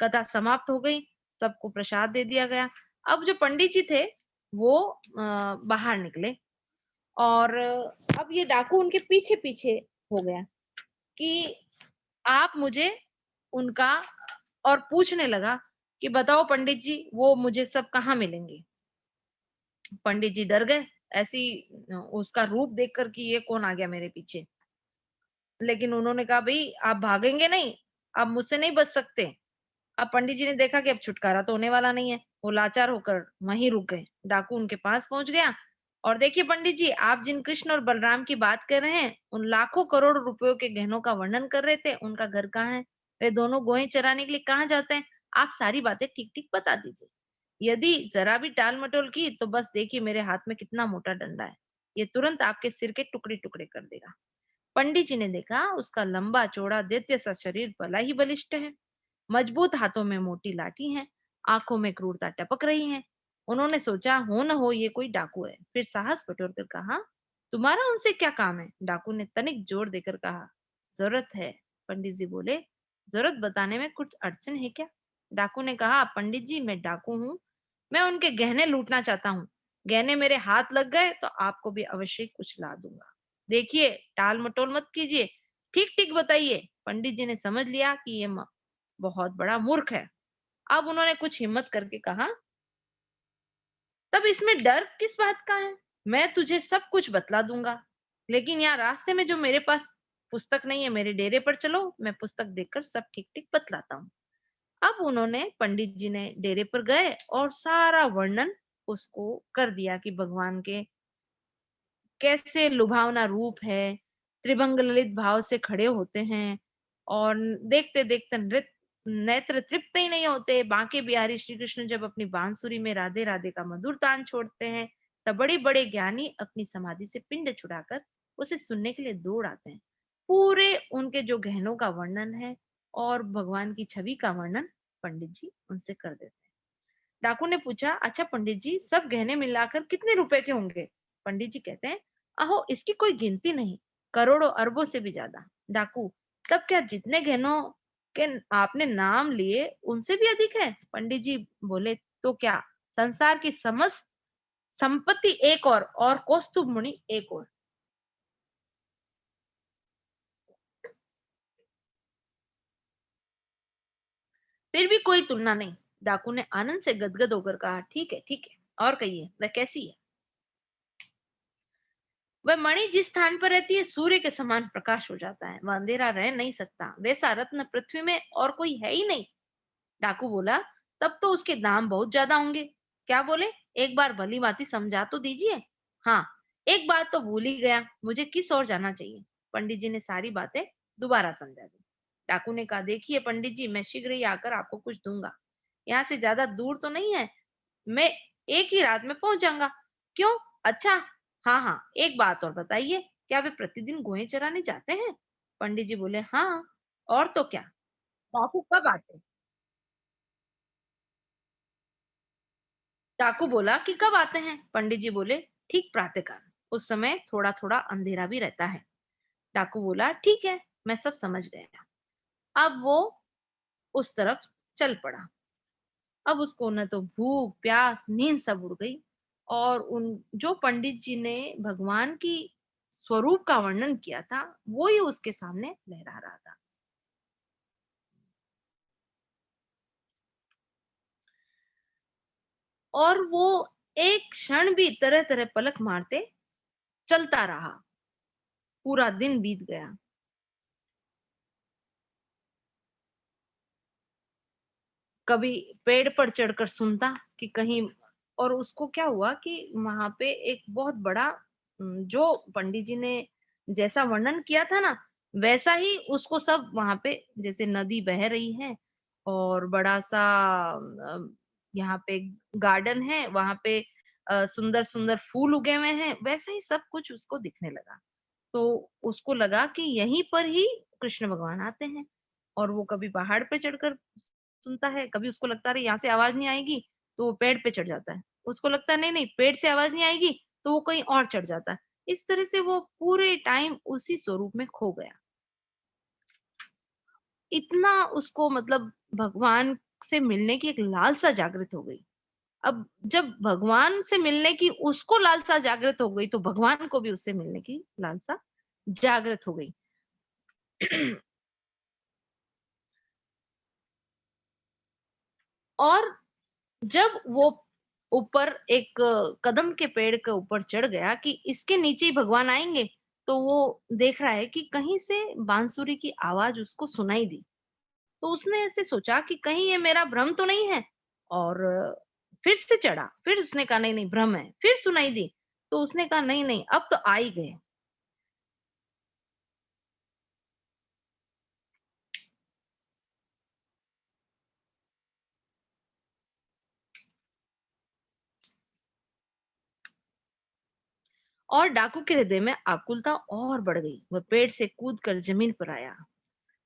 कथा समाप्त हो गई। सबको प्रसाद दे दिया गया। अब जो पंडित जी थे वो बाहर निकले और अब ये डाकू उनके पीछे पीछे हो गया कि आप मुझे उनका और पूछने लगा कि बताओ पंडित जी वो मुझे सब कहाँ मिलेंगे। पंडित जी डर गए ऐसी उसका रूप देखकर कि ये कौन आ गया मेरे पीछे। लेकिन उन्होंने कहा भाई आप भागेंगे नहीं, आप मुझसे नहीं बच सकते। अब पंडित जी ने देखा कि अब छुटकारा तो होने वाला नहीं है। वो लाचार होकर वहीं रुक गए। डाकू उनके पास पहुंच गया और देखिए पंडित जी आप जिन कृष्ण और बलराम की बात कर रहे हैं उन लाखों करोड़ रुपयों के गहनों का वर्णन कर रहे थे, उनका घर कहाँ है, वे दोनों गोहे चराने के लिए कहाँ जाते हैं, आप सारी बातें ठीक ठीक बता दीजिए। यदि जरा भी टाल मटोल की तो बस देखिए मेरे हाथ में कितना मोटा डंडा है, ये तुरंत आपके सिर के टुकड़े टुकड़े कर देगा। पंडित जी ने देखा उसका लंबा चौड़ा दैत्य सा शरीर भला ही बलिष्ठ है। मजबूत हाथों में मोटी लाठी है, आंखों में क्रूरता टपक रही है। उन्होंने सोचा हो न हो ये कोई डाकू है। फिर साहस बटोर कर कहा तुम्हारा उनसे क्या काम है। डाकू ने तनिक जोर देकर कहा जरूरत है। पंडित जी बोले जरूरत बताने में कुछ अड़चन है क्या। डाकू ने कहा पंडित जी मैं डाकू हूँ, मैं उनके गहने लूटना चाहता हूँ। गहने मेरे हाथ लग गए तो आपको भी अवश्य कुछ ला दूंगा। देखिए टाल मटोल मत कीजिए, ठीक ठीक बताइए। पंडित जी ने समझ लिया कि ये बहुत बड़ा मूर्ख है। अब उन्होंने कुछ हिम्मत करके कहा तब इसमें डर किस बात का है, मैं तुझे सब कुछ बतला दूंगा। लेकिन यहाँ रास्ते में जो मेरे पास पुस्तक नहीं है, मेरे डेरे पर चलो, मैं पुस्तक देखकर सब ठीक ठीक बतलाता हूँ। अब उन्होंने पंडित जी ने डेरे पर गए और सारा वर्णन उसको कर दिया कि भगवान के कैसे लुभावना रूप है, त्रिभंग ललित भाव से खड़े होते हैं और देखते देखते नेत्र तृप्त ही नहीं होते। बांके बिहारी श्री कृष्ण जब अपनी बांसुरी में राधे राधे का मधुर तान छोड़ते हैं तब बड़े बड़े ज्ञानी अपनी समाधि से पिंड छुड़ाकर उसे सुनने के लिए दौड़ आते हैं। पूरे उनके जो गहनों का वर्णन है और भगवान की छवि का वर्णन पंडित जी उनसे कर देते हैं। डाकू ने पूछा अच्छा पंडित जी सब गहने मिलाकर कितने रुपए के होंगे। पंडित जी कहते हैं अहो इसकी कोई गिनती नहीं, करोड़ों अरबों से भी ज्यादा। डाकू तब क्या जितने गहनों के आपने नाम लिए उनसे भी अधिक है। पंडित जी बोले तो क्या संसार की समस्त संपत्ति एक और कौस्तुभ मुनि एक और। फिर भी कोई तुलना नहीं। डाकू ने आनंद से गदगद होकर कहा ठीक है और कहिए वह कैसी है। वह मणि जिस स्थान पर रहती है सूर्य के समान प्रकाश हो जाता है, वह अंधेरा रह नहीं सकता, वैसा रत्न पृथ्वी में और कोई है ही नहीं। डाकू बोला तब तो उसके दाम बहुत ज्यादा होंगे। क्या बोले, एक बार भली भांति समझा तो दीजिए। हाँ एक बात तो भूल ही गया, मुझे किस ओर जाना चाहिए। पंडित जी ने सारी बातें दोबारा समझा दी। डाकू ने कहा देखिए पंडित जी मैं शीघ्र ही आकर आपको कुछ दूंगा। यहाँ से ज्यादा दूर तो नहीं है, मैं एक ही रात में पहुंच जाऊंगा। क्यों, अच्छा, हाँ हाँ एक बात और बताइए, क्या वे प्रतिदिन गोहे चराने जाते हैं। पंडित जी बोले हाँ, और तो क्या। डाकू कब आते। डाकू बोला कि कब आते हैं। पंडित जी बोले ठीक प्रातःकाल, उस समय थोड़ा थोड़ा अंधेरा भी रहता है। डाकू बोला ठीक है, मैं सब समझ गया। अब वो उस तरफ चल पड़ा। अब उसको न तो भूख प्यास नींद सब उड़ गई और उन जो पंडित जी ने भगवान की स्वरूप का वर्णन किया था वो ही उसके सामने लहरा रहा था। और वो एक क्षण भी तरह तरह पलक मारते चलता रहा। पूरा दिन बीत गया। कभी पेड़ पर चढ़कर सुनता कि कहीं, और उसको क्या हुआ कि वहां पे एक बहुत बड़ा जो पंडित जी ने जैसा वर्णन किया था ना वैसा ही उसको सब वहां पे जैसे नदी बह रही है और बड़ा सा यहाँ पे गार्डन है, वहां पे सुंदर सुंदर फूल उगे हुए हैं, वैसा ही सब कुछ उसको दिखने लगा। तो उसको लगा कि यहीं पर ही कृष्ण भगवान आते हैं। और वो कभी पहाड़ पे चढ़कर सुनता है, कभी उसको लगता है अरे यहाँ से आवाज नहीं आएगी, तो वो पेड़ पे चढ़ जाता है। उसको लगता है नहीं नहीं पेड़ से आवाज नहीं आएगी, तो वो कहीं और चढ़ जाता है। इस तरह से वो पूरे टाइम उसी स्वरूप में खो गया। इतना उसको मतलब भगवान से मिलने की एक लालसा जागृत हो गई। अब जब भगवान से मिलने की उसको लालसा जागृत हो गई, तो भगवान को भी उससे मिलने की लालसा जागृत हो गई। और जब वो ऊपर एक कदम के पेड़ के ऊपर चढ़ गया कि इसके नीचे ही भगवान आएंगे, तो वो देख रहा है कि कहीं से बांसुरी की आवाज उसको सुनाई दी। तो उसने ऐसे सोचा कि कहीं ये मेरा भ्रम तो नहीं है। और फिर से चढ़ा, फिर उसने कहा नहीं नहीं भ्रम है, फिर सुनाई दी। तो उसने कहा नहीं नहीं अब तो आ ही गए। और डाकू के हृदय में आकुलता और बढ़ गई। वह पेड़ से कूदकर जमीन पर आया,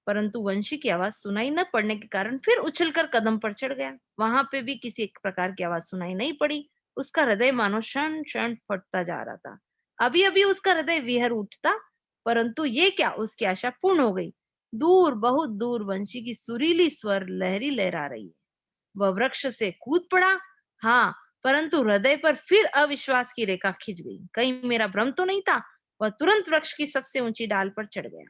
परंतु वंशी की आवाज सुनाई न पड़ने के कारण फिर उछलकर कदम पर चढ़ गया। वहां पे भी किसी एक प्रकार की आवाज सुनाई नहीं पड़ी। उसका हृदय मानो क्षण क्षण फटता जा रहा था। अभी अभी उसका हृदय विहर उठता, परंतु ये क्या, उसकी आशा पूर्ण हो गई। दूर बहुत दूर वंशी की सुरीली स्वर लहरी लहरा रही है। वह वृक्ष से कूद पड़ा। हाँ, परंतु हृदय पर फिर अविश्वास की रेखा खिंच गई। कहीं मेरा भ्रम तो नहीं था। वह तुरंत वृक्ष की सबसे ऊंची डाल पर चढ़ गया।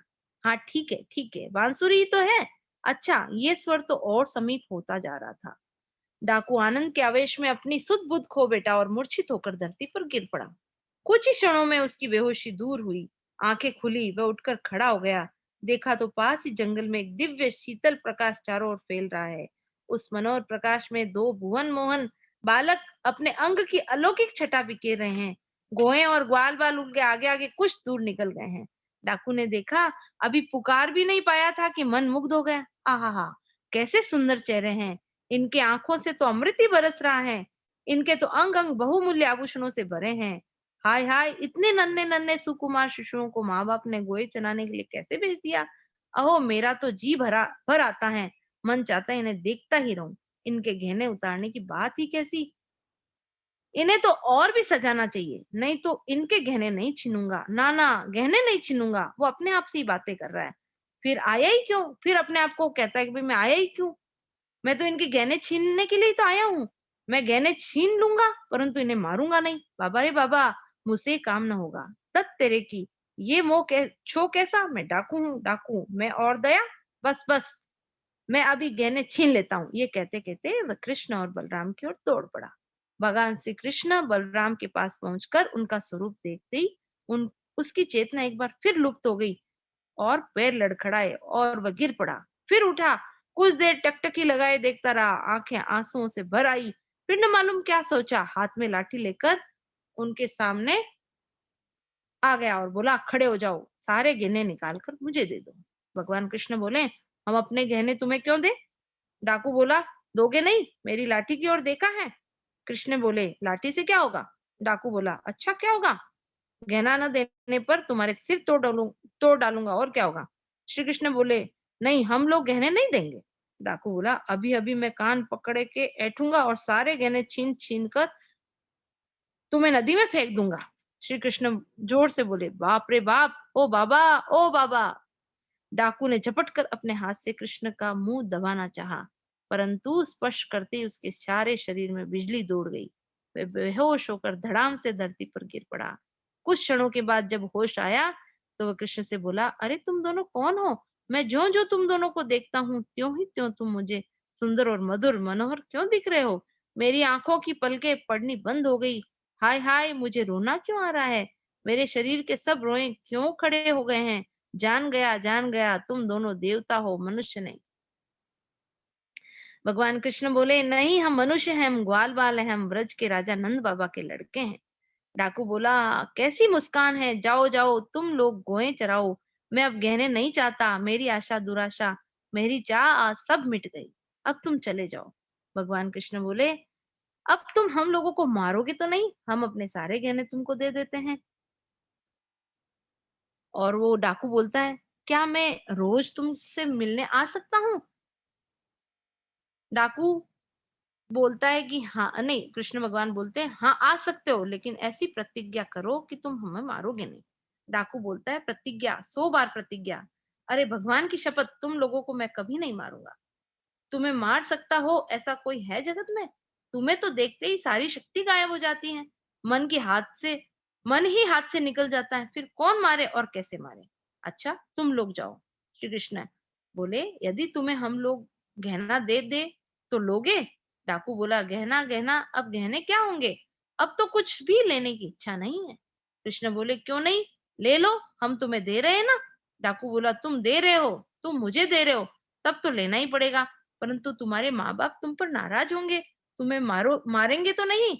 हाँ ठीक है, बांसुरी ही तो है। अच्छा, ये स्वर तो और समीप होता जा रहा था। डाकू आनंद के आवेश में अपनी सुध बुध खो बैठा और मूर्छित होकर धरती पर गिर पड़ा। कुछ ही क्षणों में उसकी बेहोशी दूर हुई। आंखें खुली, वह उठकर खड़ा हो गया। देखा तो पास ही जंगल में एक दिव्य शीतल प्रकाश चारों ओर फैल रहा है। उस मनोहर प्रकाश में दो भुवन मोहन बालक अपने अंग की अलौकिक छटा बिखेर रहे हैं। गोहे और ग्वाल बाल उनके आगे आगे कुछ दूर निकल गए हैं। डाकू ने देखा, अभी पुकार भी नहीं पाया था कि मन मुग्ध हो गया। आहा, कैसे सुंदर चेहरे हैं। इनके आंखों से तो अमृत ही बरस रहा है। इनके तो अंग अंग बहुमूल्य आभूषणों से भरे हैं। हाय हाय, इतने नन्हे नन्हे सुकुमार शिशुओं को माँ बाप ने गोए चलाने के लिए कैसे भेज दिया। अहो, मेरा तो जी भरा भर आता है। मन चाहता है इन्हें देखता ही रहूं। इनके गहने उतारने की बात ही कैसी। इन्हें तो और भी सजाना चाहिए, नहीं तो इनके गहने नहीं छीनूंगा। ना ना, गहने नहीं छीनूंगा। वो अपने आप से ही बातें कर रहा है। फिर आया ही क्यों, फिर अपने आप को कहता है कि भाई मैं आया ही क्यों। मैं तो इनके गहने छीनने के लिए ही तो आया हूँ। मैं गहने छीन लूंगा, परंतु इन्हें मारूंगा नहीं। बाबा रे बाबा, मुझसे ये काम न होगा। तत तेरे की, ये मोह छो कैसा। मैं डाकू हूँ, डाकू मैं, और दया। बस बस, मैं अभी गहने छीन लेता हूँ। ये कहते कहते वह कृष्ण और बलराम की ओर दौड़ पड़ा। भगवान श्री कृष्ण बलराम के पास पहुंचकर उनका स्वरूप देखते ही उन उसकी चेतना एक बार फिर लुप्त हो गई और पैर लड़खड़ाए और वह गिर पड़ा। फिर उठा, कुछ देर टकटकी लगाए देखता रहा। आंखें आंसुओं से भर आई। फिर न मालूम क्या सोचा, हाथ में लाठी लेकर उनके सामने आ गया और बोला, खड़े हो जाओ, सारे गहने निकाल कर मुझे दे दो। भगवान कृष्ण बोले, हम अपने गहने तुम्हें क्यों दें। डाकू बोला, दोगे नहीं, मेरी लाठी की ओर देखा है। कृष्ण बोले, लाठी से क्या होगा। डाकू बोला, अच्छा क्या होगा, गहना न देने पर तुम्हारे सिर तोड़ डालूंगा, और क्या होगा। श्री कृष्ण बोले, नहीं, हम लोग गहने नहीं देंगे। डाकू बोला, अभी अभी मैं कान पकड़े के ऐठूंगा और सारे गहने छीन छीन कर तुम्हें नदी में फेंक दूंगा। श्री कृष्ण जोर से बोले, बाप रे बाप, ओ बाबा, ओ बाबा। डाकू ने झपट कर अपने हाथ से कृष्ण का मुंह दबाना चाहा, परंतु स्पर्श करते ही उसके सारे शरीर में बिजली दौड़ गई। वह बेहोश होकर धड़ाम से धरती पर गिर पड़ा। कुछ क्षणों के बाद जब होश आया, तो वह कृष्ण से बोला, अरे तुम दोनों कौन हो। मैं जो जो तुम दोनों को देखता हूँ, त्यों ही त्यों तुम मुझे सुंदर और मधुर मनोहर क्यों दिख रहे हो। मेरी आंखों की पलकें पड़नी बंद हो गई। हाय हाय, मुझे रोना क्यों आ रहा है। मेरे शरीर के सब रोए क्यों खड़े हो गए हैं। जान गया, तुम दोनों देवता हो, मनुष्य नहीं। भगवान कृष्ण बोले, नहीं, हम मनुष्य हैं, हम ग्वाल बाल हैं, हम ब्रज के राजा नंद बाबा के लड़के हैं। डाकू बोला, कैसी मुस्कान है, जाओ जाओ तुम लोग गोए चराओ। मैं अब गहने नहीं चाहता। मेरी आशा दुराशा, मेरी चाह आज सब मिट गई। अब तुम चले जाओ। भगवान कृष्ण बोले, अब तुम हम लोगों को मारोगे तो नहीं, हम अपने सारे गहने तुमको दे देते हैं। और वो डाकू बोलता है, क्या मैं रोज तुमसे मिलने आ सकता हूँ? डाकू बोलता है कि हाँ, नहीं, कृष्ण भगवान बोलते हैं, हाँ आ सकते हो, लेकिन ऐसी प्रतिज्ञा करो कि तुम हमें मारोगे नहीं। डाकू बोलता है, प्रतिज्ञा, 100 बार प्रतिज्ञा। अरे भगवान की शपथ, तुम लोगों को मैं कभी नहीं मारूंगा। तुम्हें मार सकता हो ऐसा कोई है जगत में? तुम्हें तो देखते ही सारी शक्ति गायब हो जाती है। मन के हाथ से मन ही हाथ से निकल जाता है, फिर कौन मारे और कैसे मारे? अच्छा, तुम लोग जाओ। श्री कृष्ण बोले, यदि तुम्हें हम लोग गहना दे दे तो लोगे? डाकू बोला, गहना गहना, अब गहने क्या होंगे? अब तो कुछ भी लेने की इच्छा नहीं है। कृष्ण बोले, क्यों नहीं, ले लो, हम तुम्हें दे रहे हैं ना। डाकू बोला, तुम दे रहे हो, तुम मुझे दे रहे हो, तब तो लेना ही पड़ेगा, परंतु तुम्हारे माँ बाप तुम पर नाराज होंगे, तुम्हें मारेंगे तो नहीं?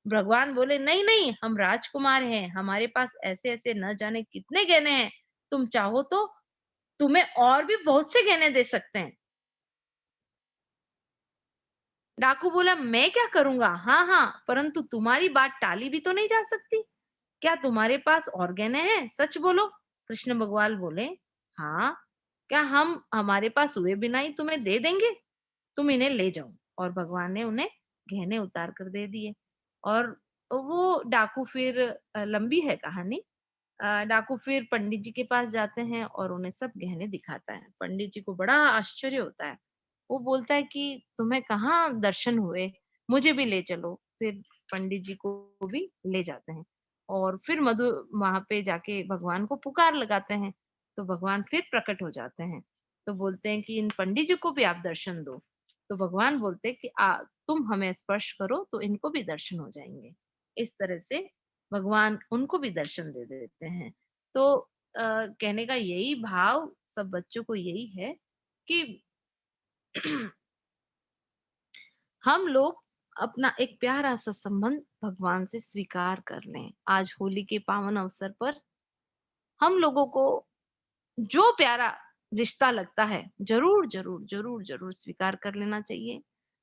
भगवान बोले, नहीं नहीं, हम राजकुमार हैं, हमारे पास ऐसे ऐसे न जाने कितने गहने हैं, तुम चाहो तो तुम्हें और भी बहुत से गहने दे सकते हैं। डाकू बोला, मैं क्या करूंगा, हाँ हाँ, परंतु तुम्हारी बात टाली भी तो नहीं जा सकती। क्या तुम्हारे पास और गहने हैं, सच बोलो। कृष्ण भगवान बोले, हाँ, क्या हम हमारे पास हुए बिना ही तुम्हें दे देंगे? तुम इन्हें ले जाओ। और भगवान ने उन्हें गहने उतार कर दे दिए। और वो डाकू फिर, लंबी है कहानी, डाकू फिर पंडित जी के पास जाते हैं और उन्हें सब गहने दिखाता है। पंडित जी को बड़ा आश्चर्य होता है। वो बोलता है कि तुम्हें कहाँ दर्शन हुए, मुझे भी ले चलो। फिर पंडित जी को भी ले जाते हैं और फिर मधु वहां पे जाके भगवान को पुकार लगाते हैं। तो भगवान फिर प्रकट हो जाते हैं। तो बोलते हैं कि इन पंडित जी को भी आप दर्शन दो। तो भगवान बोलते हैं कि तुम हमें स्पर्श करो तो इनको भी दर्शन हो जाएंगे। इस तरह से भगवान उनको भी दर्शन दे देते हैं। तो कहने का यही भाव सब बच्चों को यही है कि हम लोग अपना एक प्यारा सा संबंध भगवान से स्वीकार कर लें। आज होली के पावन अवसर पर हम लोगों को जो प्यारा रिश्ता लगता है, जरूर जरूर जरूर जरूर स्वीकार कर लेना चाहिए।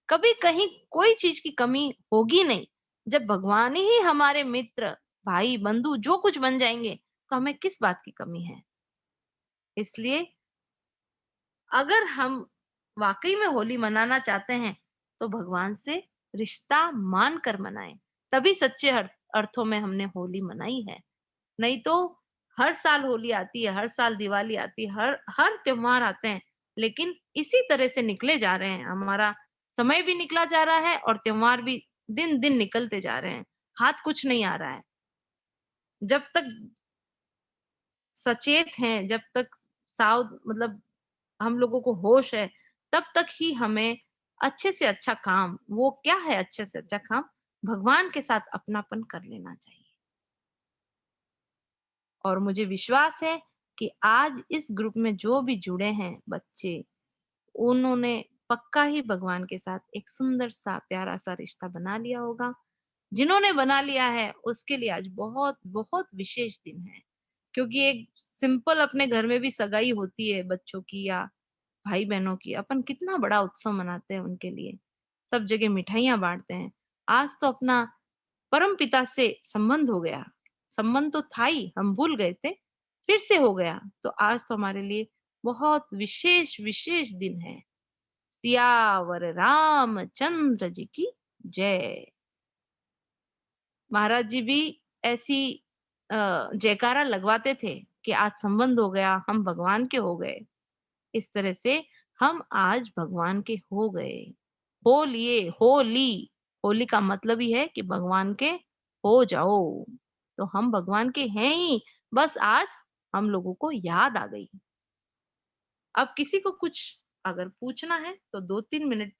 कभी कहीं कोई चीज की कमी होगी नहीं। जब भगवान ही हमारे मित्र, भाई, बंधु जो कुछ बन जाएंगे, तो हमें किस बात की कमी है? इसलिए अगर हम वाकई में होली मनाना चाहते हैं, तो भगवान से रिश्ता मान कर मनाएं। तभी सच्चे अर्थों में हमने होली मनाई है। नहीं तो हर साल होली आती है, हर साल दिवाली आती है, हर हर त्योहार आते हैं, लेकिन इसी तरह से निकले जा रहे हैं। हमारा समय भी निकला जा रहा है और त्योहार भी दिन दिन निकलते जा रहे हैं। हाथ कुछ नहीं आ रहा है। जब तक सचेत हैं, जब तक साव मतलब हम लोगों को होश है, तब तक ही हमें अच्छे से अच्छा काम, वो क्या है अच्छे से अच्छा काम, भगवान के साथ अपनापन कर लेना चाहिए। और मुझे विश्वास है कि आज इस ग्रुप में जो भी जुड़े हैं बच्चे, उन्होंने पक्का ही भगवान के साथ एक सुंदर सा प्यारा सा रिश्ता बना लिया होगा। जिन्होंने बना लिया है उसके लिए आज बहुत बहुत विशेष दिन है, क्योंकि एक सिंपल अपने घर में भी सगाई होती है बच्चों की या भाई बहनों की, अपन कितना बड़ा उत्सव मनाते हैं उनके लिए, सब जगह मिठाइयां बांटते हैं। आज तो अपना परम पिता से संबंध हो गया। संबंध तो था ही, हम भूल गए थे, फिर से हो गया। तो आज तो हमारे लिए बहुत विशेष विशेष दिन है। सियावर रामचंद्र जी की जय। महाराज जी भी ऐसी जयकारा लगवाते थे कि आज संबंध हो गया, हम भगवान के हो गए। इस तरह से हम आज भगवान के हो गए, हो लिए। होली, होली का मतलब ही है कि भगवान के हो जाओ। तो हम भगवान के हैं ही, बस आज हम लोगों को याद आ गई। अब किसी को कुछ अगर पूछना है तो 2-3 मिनट